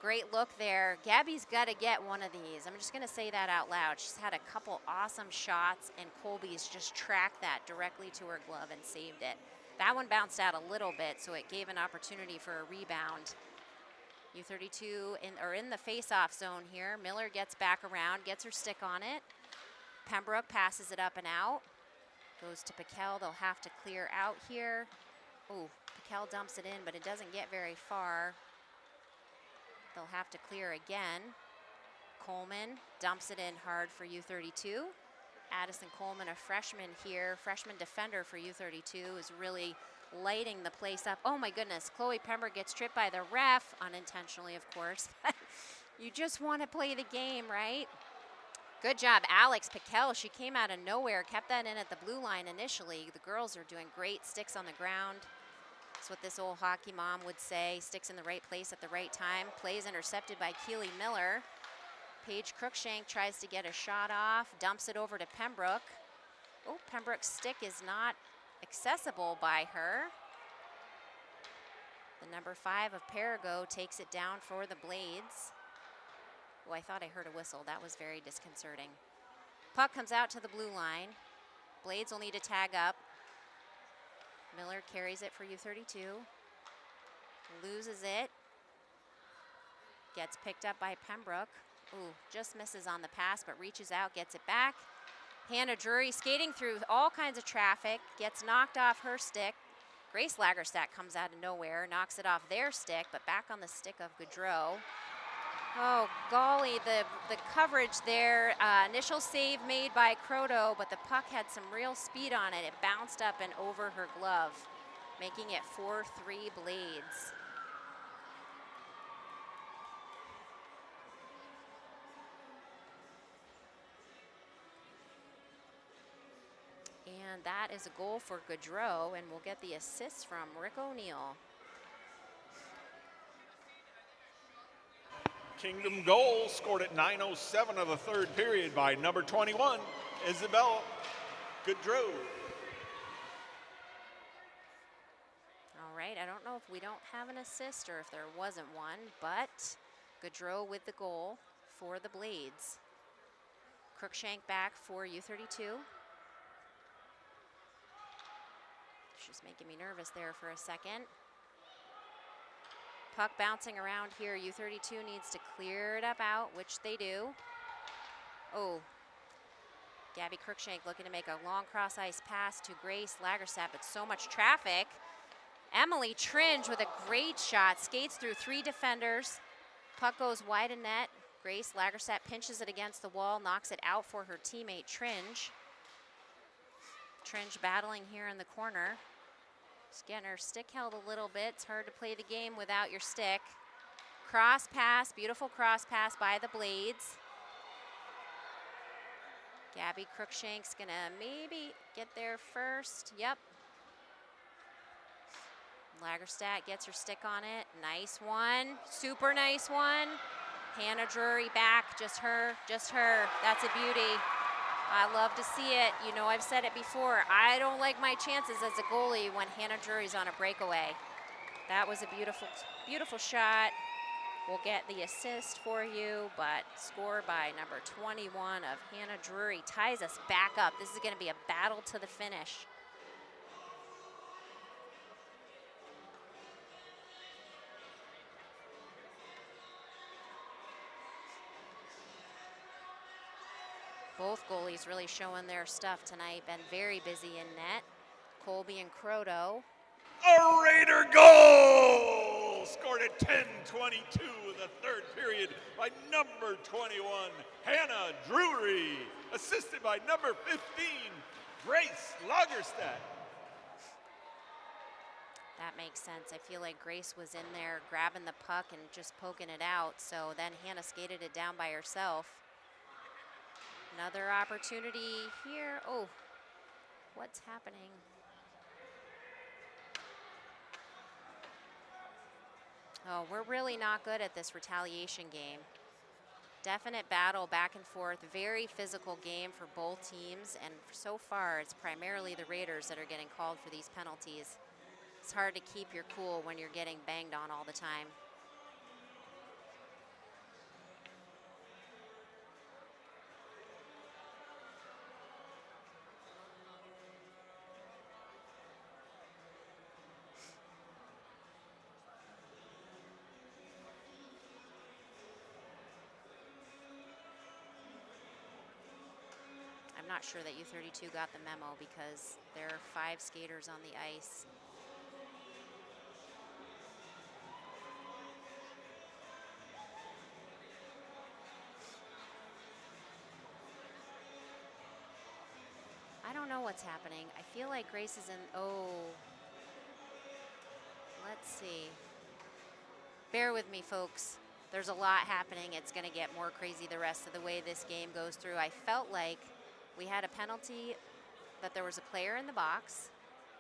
Great look there. Gabby's got to get one of these. I'm just going to say that out loud. She's had a couple awesome shots, and Colby's just tracked that directly to her glove and saved it. That one bounced out a little bit, so it gave an opportunity for a rebound. U-32 in the face-off zone here. Miller gets back around, gets her stick on it. Pembroke passes it up and out. Goes to Piquel. They'll have to clear out here. Oh, Piquel dumps it in, but it doesn't get very far. They'll have to clear again. Coleman dumps it in hard for U-32. Addison Coleman, a freshman here, freshman defender for U-32, is really lighting the place up. Oh my goodness, Chloe Pembroke gets tripped by the ref, unintentionally of course. You just want to play the game, right? Good job, Alex Piquel. She came out of nowhere, kept that in at the blue line initially. The girls are doing great, sticks on the ground. That's what this old hockey mom would say, sticks in the right place at the right time. Plays intercepted by Keely Miller. Paige Cruikshank tries to get a shot off, dumps it over to Pembroke. Oh, Pembroke's stick is not accessible by her. The number 5 of Perigo takes it down for the Blades. Oh, I thought I heard a whistle. That was very disconcerting. Puck comes out to the blue line. Blades will need to tag up. Miller carries it for U-32. Loses it. Gets picked up by Pembroke. Ooh, just misses on the pass, but reaches out, gets it back. Hannah Drury skating through all kinds of traffic, gets knocked off her stick. Grace Lagerstadt comes out of nowhere, knocks it off their stick, but back on the stick of Gaudreau. Oh, golly, the coverage there. Initial save made by Croto, but the puck had some real speed on it. It bounced up and over her glove, making it 4-3 Blades. And that is a goal for Gaudreau, and we'll get the assist from Rick O'Neill. Kingdom goal scored at 9:07 of the third period by number 21, Isabel Gaudreau. All right, I don't know if we don't have an assist or if there wasn't one, but Gaudreau with the goal for the Blades. Crookshank back for U-32. She's making me nervous there for a second. Puck bouncing around here. U-32 needs to clear it up out, which they do. Oh, Gabby Crookshank looking to make a long cross ice pass to Grace Lagerstadt, but so much traffic. Emily Tringe with a great shot, skates through 3 defenders. Puck goes wide of net. Grace Lagerstadt pinches it against the wall, knocks it out for her teammate Tringe. Tringe battling here in the corner. Just getting her stick held a little bit. It's hard to play the game without your stick. Cross pass, beautiful cross pass by the Blades. Gabby Crookshank's gonna maybe get there first. Yep. Lagerstadt gets her stick on it. Nice one, super nice one. Hannah Drury back, just her, just her. That's a beauty. I love to see it. You know, I've said it before. I don't like my chances as a goalie when Hannah Drury's on a breakaway. That was a beautiful, beautiful shot. We'll get the assist for you, but score by number 21 of Hannah Drury ties us back up. This is gonna be a battle to the finish. Both goalies really showing their stuff tonight. Been very busy in net. Colby and Croto. A Raider goal! Scored at 10:22 of the third period by number 21, Hannah Drury. Assisted by number 15, Grace Lagerstadt. That makes sense. I feel like Grace was in there grabbing the puck and just poking it out. So then Hannah skated it down by herself. Another opportunity here. Oh, what's happening? Oh, we're really not good at this retaliation game. Definite battle back and forth, very physical game for both teams, and so far it's primarily the Raiders that are getting called for these penalties. It's hard to keep your cool when you're getting banged on all the time. I'm not sure that U-32 got the memo because there are 5 skaters on the ice. I don't know what's happening. I feel like Grace is in, oh. Let's see. Bear with me, folks. There's a lot happening. It's gonna get more crazy the rest of the way this game goes through. I felt like we had a penalty, that there was a player in the box,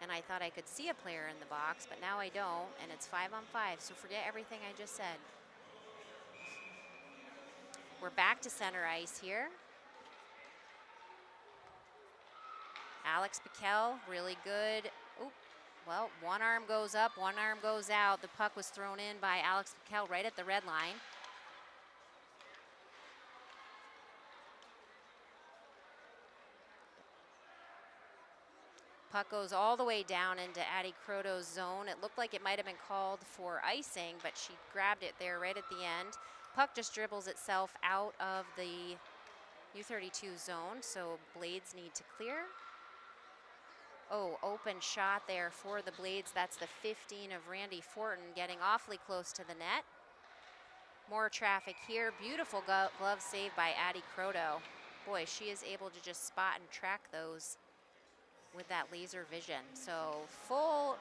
and I thought I could see a player in the box, but now I don't, and it's 5-on-5, so forget everything I just said. We're back to center ice here. Alex Piquel, really good. Oop, well, one arm goes up, one arm goes out. The puck was thrown in by Alex Piquel right at the red line. Puck goes all the way down into Addie Croto's zone. It looked like it might have been called for icing, but she grabbed it there right at the end. Puck just dribbles itself out of the U-32 zone, so Blades need to clear. Oh, open shot there for the Blades. That's the 15 of Randy Fortin getting awfully close to the net. More traffic here. Beautiful glove save by Addie Croto. Boy, she is able to just spot and track those with that laser vision. So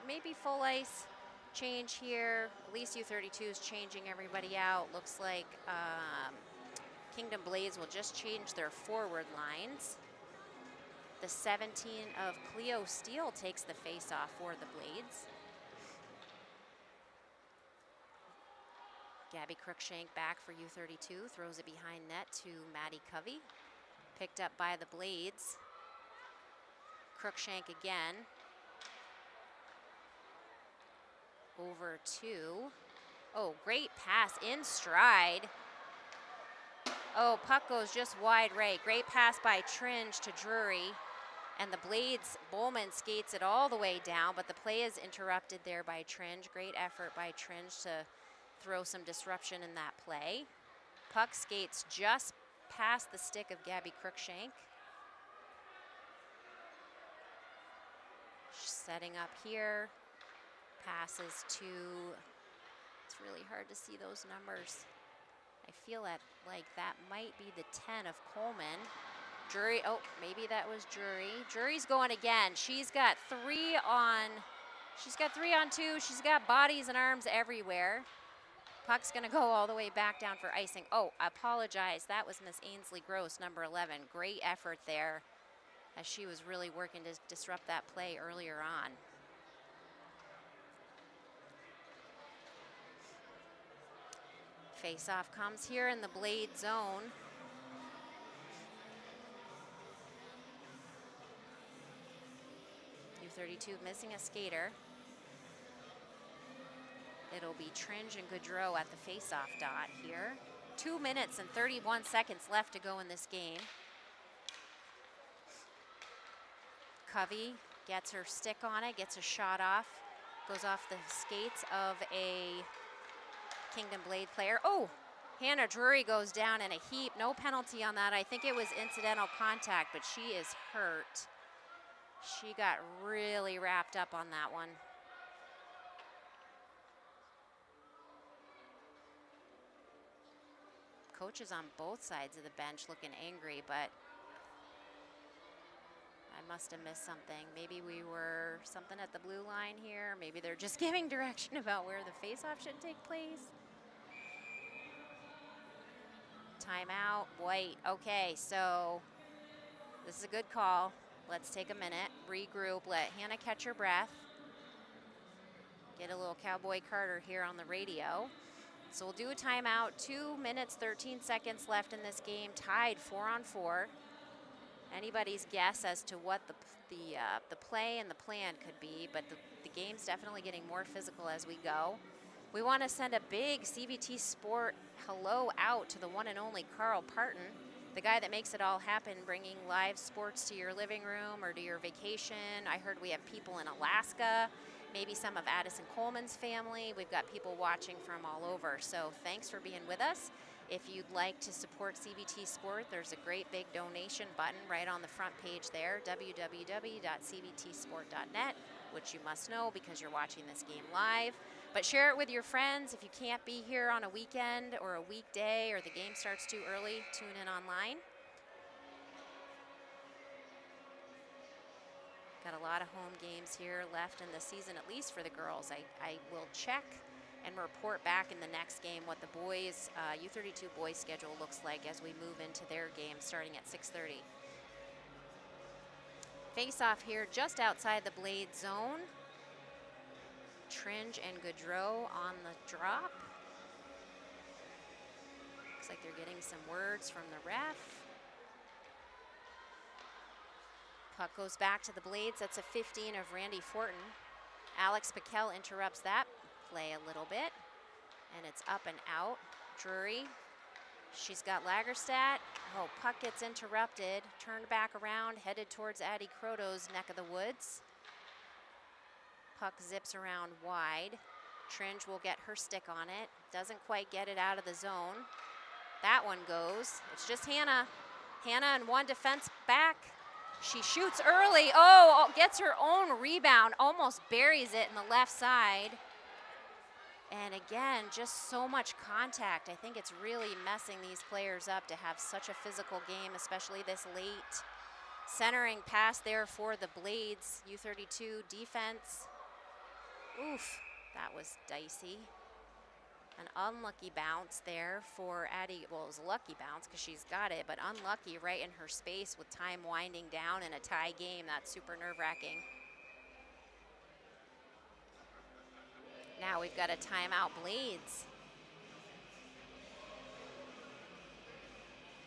maybe full ice change here. At least U-32 is changing everybody out. Looks like Kingdom Blades will just change their forward lines. The The 17 of Cleo Steele takes the face-off for the Blades. Gabby Cruikshank back for U-32, throws it behind net to Maddie Covey. Picked up by the Blades. Cruikshank again. Over to, oh, great pass in stride. Oh, puck goes just wide right. Great pass by Tringe to Drury. And the Blades, Bowman skates it all the way down, but the play is interrupted there by Tringe. Great effort by Tringe to throw some disruption in that play. Puck skates just past the stick of Gabby Cruikshank. Setting up here. Passes to, it's really hard to see those numbers. I feel like that might be the 10 of Coleman. Drury, oh, maybe that was Drury. Drury's going again. She's got 3 on 2. She's got bodies and arms everywhere. Puck's gonna go all the way back down for icing. Oh, I apologize. That was Miss Ainsley Gross, number 11. Great effort there as she was really working to disrupt that play earlier on. Face-off comes here in the Blade zone. U-32 missing a skater. It'll be Tringe and Goudreau at the face-off dot here. 2 minutes and 31 seconds left to go in this game. Covey gets her stick on it, gets a shot off, goes off the skates of a Kingdom Blade player. Oh, Hannah Drury goes down in a heap. No penalty on that. I think it was incidental contact, but she is hurt. She got really wrapped up on that one. Coaches on both sides of the bench looking angry, but I must have missed something. Maybe we were something at the blue line here. Maybe they're just giving direction about where the face-off should take place. Timeout, White. Okay, so this is a good call. Let's take a minute, regroup, let Hannah catch her breath. Get a little Cowboy Carter here on the radio. So we'll do a timeout. 2 minutes, 13 seconds left in this game, tied 4-on-4. Anybody's guess as to what the play and the plan could be, but the game's definitely getting more physical as we go. We want to send a big CVT Sport hello out to the one and only Carl Parton, the guy that makes it all happen, bringing live sports to your living room or to your vacation. I heard we have people in Alaska, maybe some of Addison Coleman's family. We've got people watching from all over. So thanks for being with us. If you'd like to support CVT Sport, there's a great big donation button right on the front page there, www.cvtsport.net, which you must know because you're watching this game live. But share it with your friends. If you can't be here on a weekend or a weekday or the game starts too early, tune in online. Got a lot of home games here left in the season, at least for the girls. I will check and report back in the next game what the boys, U-32 boys schedule looks like as we move into their game starting at 6:30. Face off here just outside the Blade zone. Tringe and Goudreau on the drop. Looks like they're getting some words from the ref. Puck goes back to the Blades. That's a 15 of Randy Fortin. Alex Piquel interrupts that play a little bit, and it's up and out. Drury, she's got Lagerstadt. Oh, puck gets interrupted. Turned back around, headed towards Addie Croto's neck of the woods. Puck zips around wide. Tringe will get her stick on it. Doesn't quite get it out of the zone. That one goes. It's just Hannah. Hannah and one defense back. She shoots early. Oh, gets her own rebound. Almost buries it in the left side. And again, just so much contact. I think it's really messing these players up to have such a physical game, especially this late. Centering pass there for the Blades. U-32 defense. Oof, that was dicey. An unlucky bounce there for Addie. Well, it was a lucky bounce because she's got it, but unlucky right in her space with time winding down in a tie game. That's super nerve-wracking. Now we've got a timeout, Blades.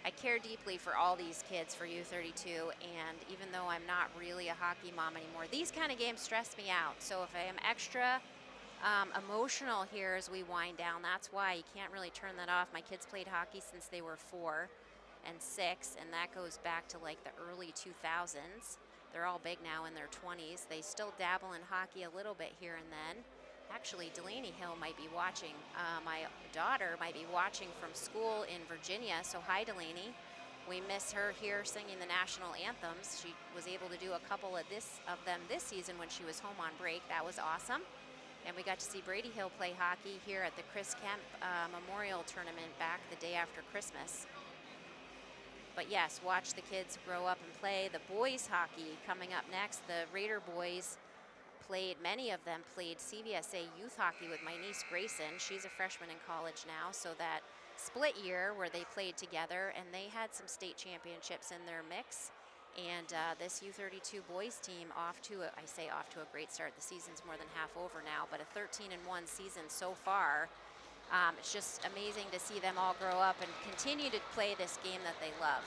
I care deeply for all these kids for U-32, and even though I'm not really a hockey mom anymore, these kind of games stress me out. So if I am extra emotional here as we wind down, that's why you can't really turn that off. My kids played hockey since they were 4 and 6, and that goes back to like the early 2000s. They're all big now in their 20s. They still dabble in hockey a little bit here and then. Actually, Delaney Hill might be watching. My daughter might be watching from school in Virginia, so hi, Delaney. We miss her here singing the national anthems. She was able to do a couple of them this season when she was home on break. That was awesome. And we got to see Brady Hill play hockey here at the Chris Kemp Memorial Tournament back the day after Christmas. But yes, watch the kids grow up and play. The boys hockey coming up next. The Raider boys many of them played CVSA youth hockey with my niece Grayson. She's a freshman in college now, so that split year where they played together, and they had some state championships in their mix. And this U-32 boys team off to a great start. The season's more than half over now, but a 13-1 season so far. It's just amazing to see them all grow up and continue to play this game that they love.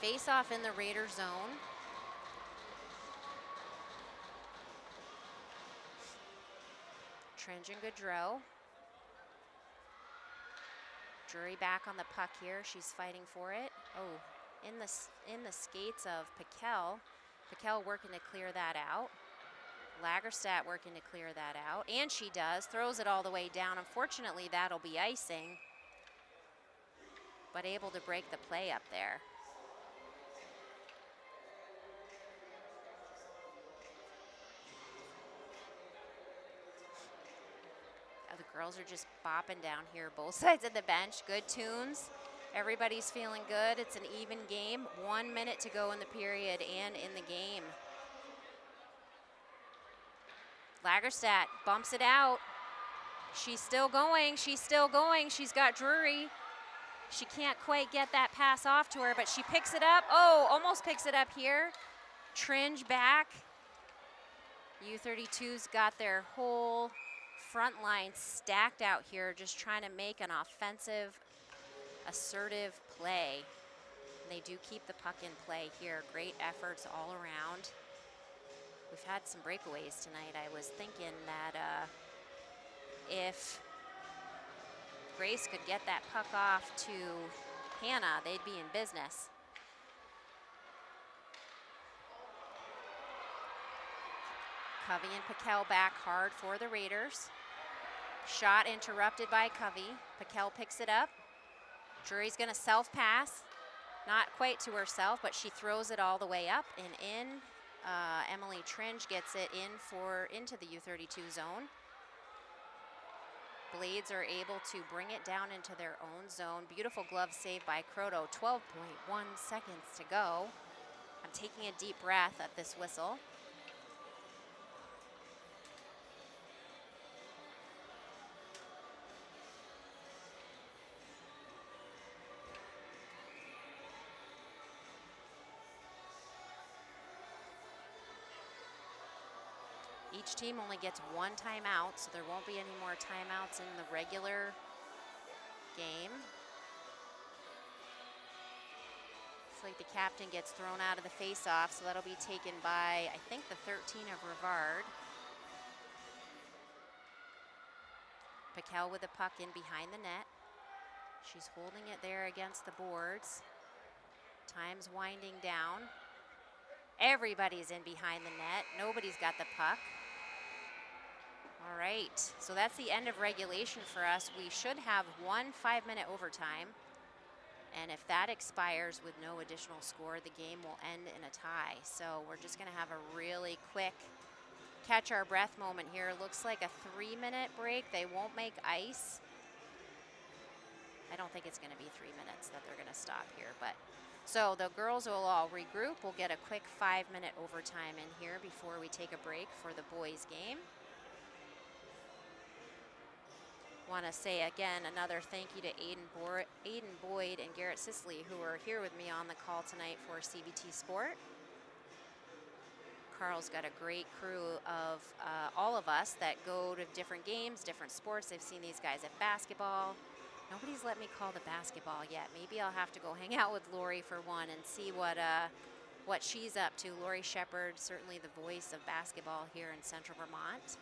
Face off in the Raider zone. Tringe and Gaudreau. Drury back on the puck here. She's fighting for it. Oh, in the skates of Piquel. Piquel working to clear that out. Lagerstadt working to clear that out. And she does. Throws it all the way down. Unfortunately, that'll be icing. But able to break the play up there. The girls are just bopping down here, both sides of the bench. Good tunes. Everybody's feeling good. It's an even game. 1 minute to go in the period and in the game. Lagerstadt bumps it out. She's still going. She's still going. She's got Drury. She can't quite get that pass off to her, but she picks it up. Oh, almost picks it up here. Tringe back. U-32's got their whole front line stacked out here, just trying to make an offensive, assertive play. And they do keep the puck in play here. Great efforts all around. We've had some breakaways tonight. I was thinking that if Grace could get that puck off to Hannah, they'd be in business. Covey and Piquel back hard for the Raiders. Shot interrupted by Covey. Piquel picks it up. Drury's gonna self-pass. Not quite to herself, but she throws it all the way up and in. Emily Tringe gets it into the U-32 zone. Blades are able to bring it down into their own zone. Beautiful glove save by Croto. 12.1 seconds to go. I'm taking a deep breath at this whistle. Each team only gets one timeout, so there won't be any more timeouts in the regular game. Looks like the captain gets thrown out of the face-off, so that'll be taken by, I think, the 13 of Rivard. Piquel with the puck in behind the net. She's holding it there against the boards. Time's winding down. Everybody's in behind the net. Nobody's got the puck. All right, so that's the end of regulation for us. We should have 1 5-minute overtime. And if that expires with no additional score, the game will end in a tie. So we're just gonna have a really quick catch our breath moment here. Looks like a 3-minute break. They won't make ice. I don't think it's gonna be 3 minutes that they're gonna stop here, but. So the girls will all regroup. We'll get a quick 5-minute overtime in here before we take a break for the boys game. Want to say again another thank you to Aiden Boyd and Garrett Sisley, who are here with me on the call tonight for CBT Sport. Carl's got a great crew of all of us that go to different games, different sports. They've seen these guys at basketball. Nobody's let me call the basketball yet. Maybe I'll have to go hang out with Lori for one and see what she's up to. Lori Shepard, certainly the voice of basketball here in Central Vermont.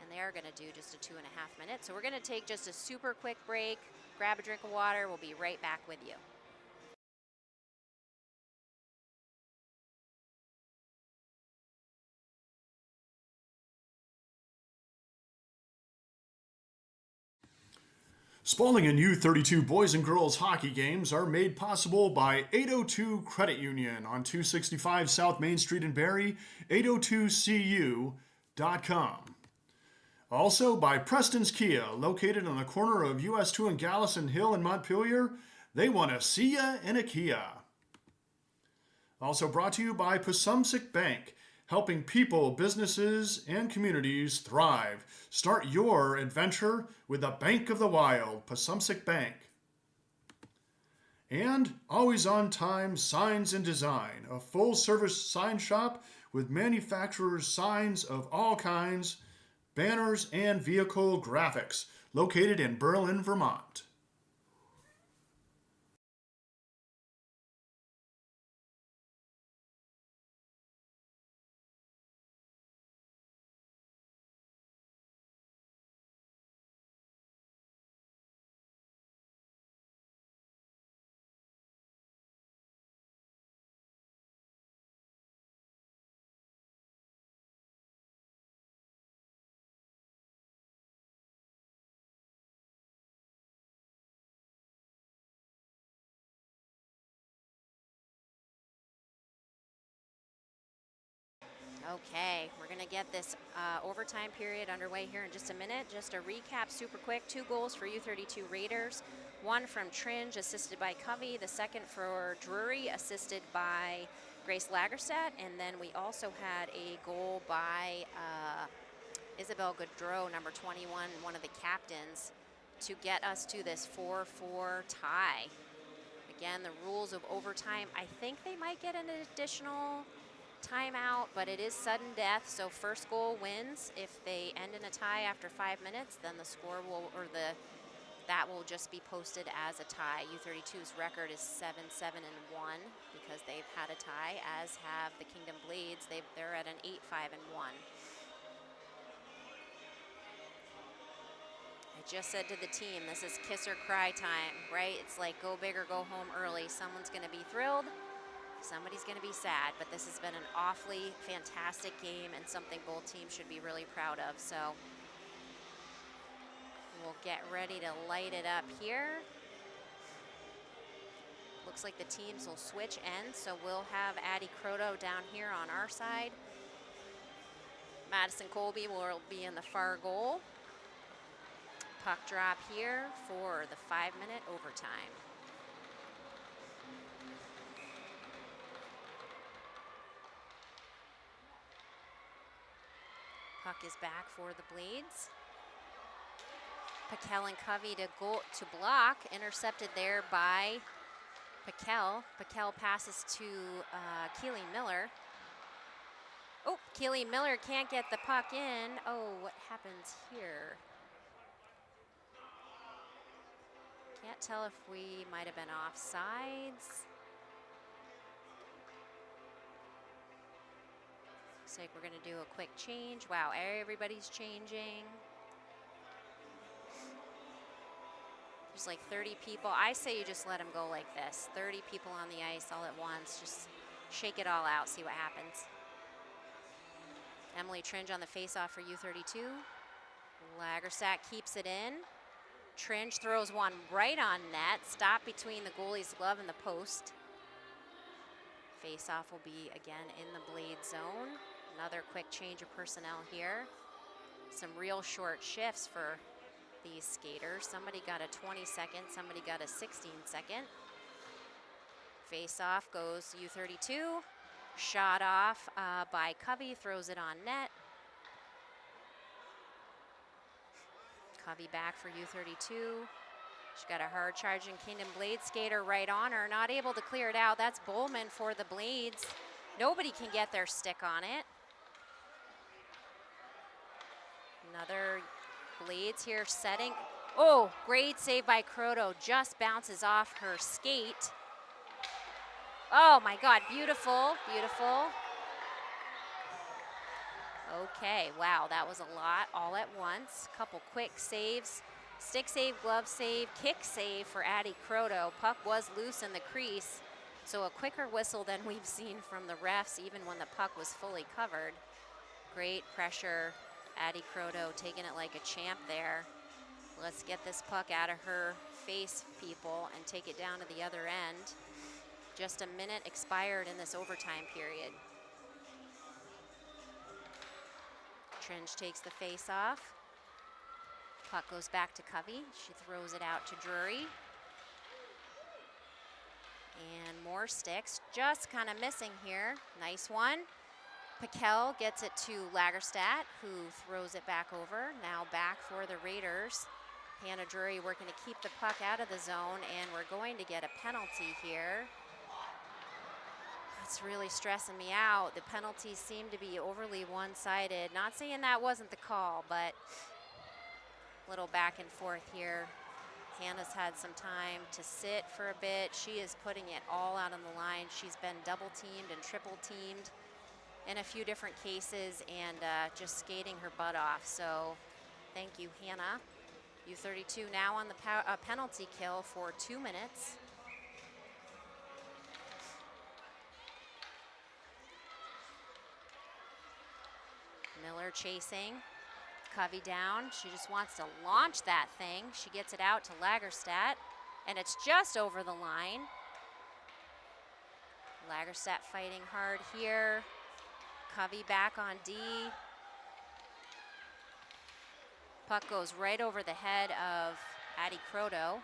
And they are going to do just a 2.5 minutes. So we're going to take just a super quick break, grab a drink of water. We'll be right back with you. Spalding and U-32 boys and girls hockey games are made possible by 802 Credit Union on 265 South Main Street in Barrie, 802cu.com. Also by Preston's Kia, located on the corner of US 2 and Gallison Hill in Montpelier. They want to see ya in a Kia. Also brought to you by Pasumsic Bank, helping people, businesses, and communities thrive. Start your adventure with the Bank of the Wild, Pasumsic Bank. And Always On Time Signs and Design, a full-service sign shop with manufacturers' signs of all kinds, banners, and vehicle graphics, located in Berlin, Vermont. Okay, we're going to get this overtime period underway here in just a minute. Just a recap super quick. 2 goals for U-32 Raiders. 1 from Tringe, assisted by Covey. The second for Drury, assisted by Grace Lagerstadt. And then we also had a goal by Isabel Goudreau, number 21, one of the captains, to get us to this 4-4 tie. Again, the rules of overtime, I think they might get an additional timeout, but it is sudden death, so first goal wins. If they end in a tie after 5 minutes, then the score will, that will just be posted as a tie. U-32's record is 7-7-1 because they've had a tie, as have the Kingdom Blades. They're at an 8-5-1. I just said to the team, this is kiss or cry time, right? It's like go big or go home early. Someone's going to be thrilled. Somebody's going to be sad, but this has been an awfully fantastic game and something both teams should be really proud of. So we'll get ready to light it up here. Looks like the teams will switch ends, so we'll have Addie Croto down here on our side. Madison Colby will be in the far goal. Puck drop here for the 5-minute overtime. Puck is back for the Blades. Paquel and Covey to block, intercepted there by Paquel. Paquel passes to Keely Miller. Oh, Keely Miller can't get the puck in. Oh, what happens here? Can't tell if we might have been offsides. Looks like we're gonna do a quick change. Wow, everybody's changing. There's like 30 people. I say you just let them go like this. 30 people on the ice all at once. Just shake it all out, see what happens. Emily Tringe on the face-off for U-32. Lagerstadt keeps it in. Tringe throws one right on net. Stop between the goalie's glove and the post. Face-off will be again in the Blade zone. Another quick change of personnel here. Some real short shifts for these skaters. Somebody got a 20-second, somebody got a 16-second. Face-off goes U-32. Shot off by Covey, throws it on net. Covey back for U-32. She got a hard charging Kingdom Blade skater right on her, not able to clear it out. That's Bowman for the Blades. Nobody can get their stick on it. Another Blades here setting. Oh, great save by Croto. Just bounces off her skate. Oh my God, beautiful, beautiful. Okay, wow, that was a lot all at once. Couple quick saves. Stick save, glove save, kick save for Addie Croto. Puck was loose in the crease, so a quicker whistle than we've seen from the refs, even when the puck was fully covered. Great pressure. Addie Croto taking it like a champ there. Let's get this puck out of her face, people, and take it down to the other end. Just a minute expired in this overtime period. Tringe takes the face off. Puck goes back to Covey. She throws it out to Drury. And more sticks, just kind of missing here. Nice one. Piquel gets it to Lagerstadt, who throws it back over. Now back for the Raiders. Hannah Drury working to keep the puck out of the zone, and we're going to get a penalty here. It's really stressing me out. The penalties seem to be overly one-sided. Not saying that wasn't the call, but a little back and forth here. Hannah's had some time to sit for a bit. She is putting it all out on the line. She's been double-teamed and triple-teamed in a few different cases, and just skating her butt off. So thank you, Hannah. U-32 now on the penalty kill for 2 minutes. Miller chasing, Covey down. She just wants to launch that thing. She gets it out to Lagerstadt, and it's just over the line. Lagerstadt fighting hard here. Covey back on D. Puck goes right over the head of Addie Croto.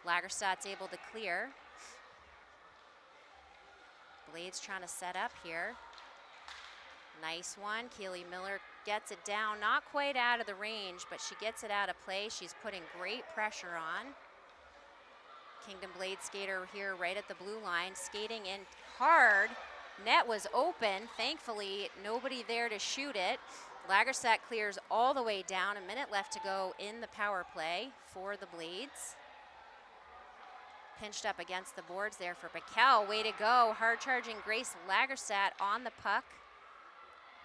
Lagerstadt's able to clear. Blades trying to set up here. Nice one. Keely Miller gets it down, not quite out of the range, but she gets it out of play. She's putting great pressure on. Kingdom Blade skater here right at the blue line, skating in hard. Net was open. Thankfully, nobody there to shoot it. Lagerstadt clears all the way down. A minute left to go in the power play for the Blades. Pinched up against the boards there for Piquel. Way to go. Hard charging Grace Lagerstadt on the puck.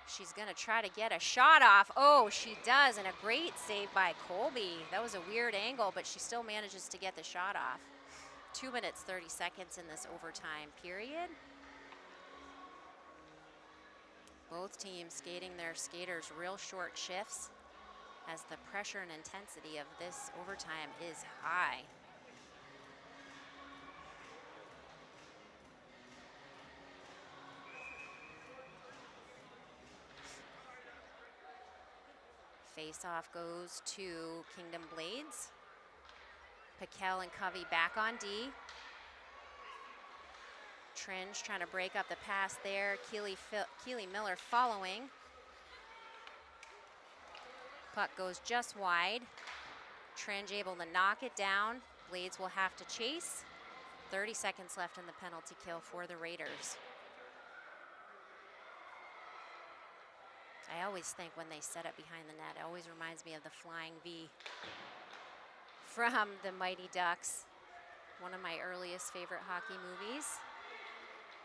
She's going to try to get a shot off. Oh, she does, and a great save by Colby. That was a weird angle, but she still manages to get the shot off. 2 minutes, 30 seconds in this overtime period. Both teams skating their skaters real short shifts as the pressure and intensity of this overtime is high. Face-off goes to Kingdom Blades. Piquel and Covey back on D. Tringe trying to break up the pass there. Keely Miller following. Puck goes just wide. Tringe able to knock it down. Blades will have to chase. 30 seconds left in the penalty kill for the Raiders. I always think when they set up behind the net, it always reminds me of the Flying V from the Mighty Ducks, one of my earliest favorite hockey movies.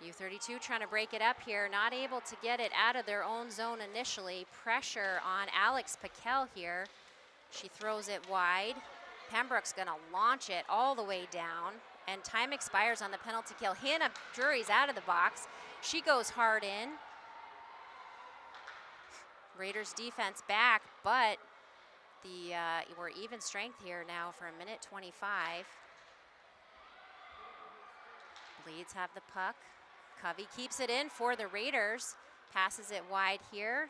U-32 trying to break it up here, not able to get it out of their own zone initially. Pressure on Alex Piquel here. She throws it wide. Pembroke's gonna launch it all the way down, and time expires on the penalty kill. Hannah Drury's out of the box. She goes hard in. Raiders defense back, but we're even strength here now for 1:25. Blades have the puck. Covey keeps it in for the Raiders. Passes it wide here.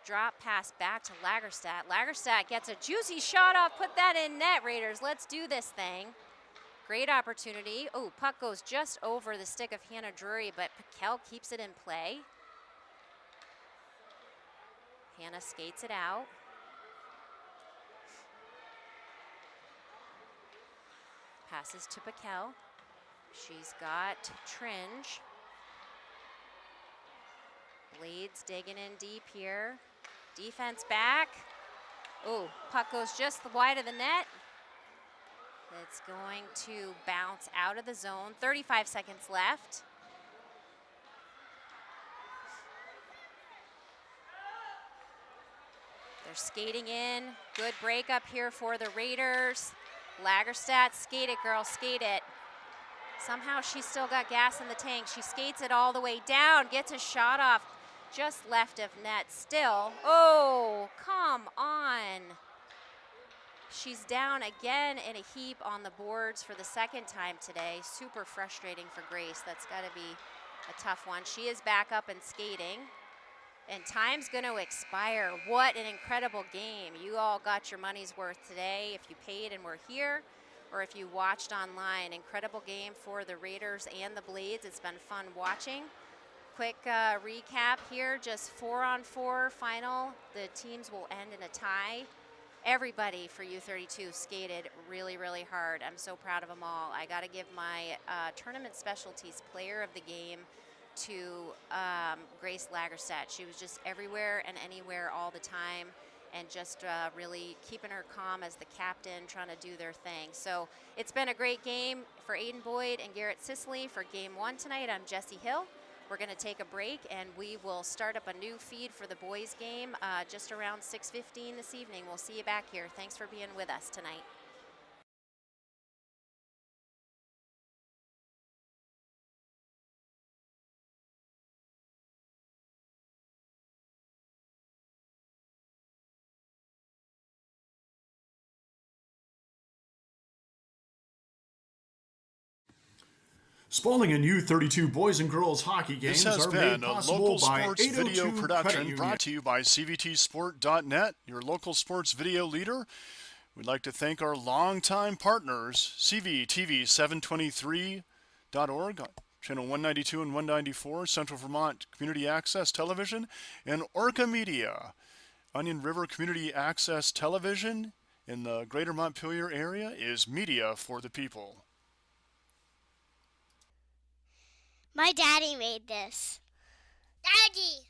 Drop pass back to Lagerstadt. Lagerstadt gets a juicy shot off. Put that in net, Raiders. Let's do this thing. Great opportunity. Oh, puck goes just over the stick of Hannah Drury, but Piquel keeps it in play. Hannah skates it out. Passes to Paquel. She's got Tringe. Blades digging in deep here. Defense back. Oh, puck goes just wide of the net. It's going to bounce out of the zone. 35 seconds left. They're skating in. Good break up here for the Raiders. Lagerstadt, skate it, girl, skate it. Somehow she's still got gas in the tank. She skates it all the way down, gets a shot off just left of net still. Oh, come on. She's down again in a heap on the boards for the second time today. Super frustrating for Grace. That's got to be a tough one. She is back up and skating. And time's going to expire. What an incredible game. You all got your money's worth today if you paid and were here, or if you watched online. Incredible game for the Raiders and the Blades. It's been fun watching. Quick recap here, just 4-on-4 final. The teams will end in a tie. Everybody for U-32 skated really, really hard. I'm so proud of them all. I got to give my tournament specialties player of the game to Grace Lagerstadt. She was just everywhere and anywhere all the time, and just really keeping her calm as the captain, trying to do their thing. So it's been a great game for Aiden Boyd and Garrett Sicily for game one tonight. I'm Jessie Hill. We're going to take a break, and we will start up a new feed for the boys game just around 6:15 this evening. We'll see you back here. Thanks for being with us tonight. Spalding and U-32 boys and girls hockey games are made possible by 802 video production brought to you by CVTsport.net, your local sports video leader. We'd like to thank our longtime partners, CVTV723.org, channel 192 and 194, Central Vermont Community Access Television, and Orca Media, Onion River Community Access Television in the greater Montpelier area is media for the people. My daddy made this. Daddy!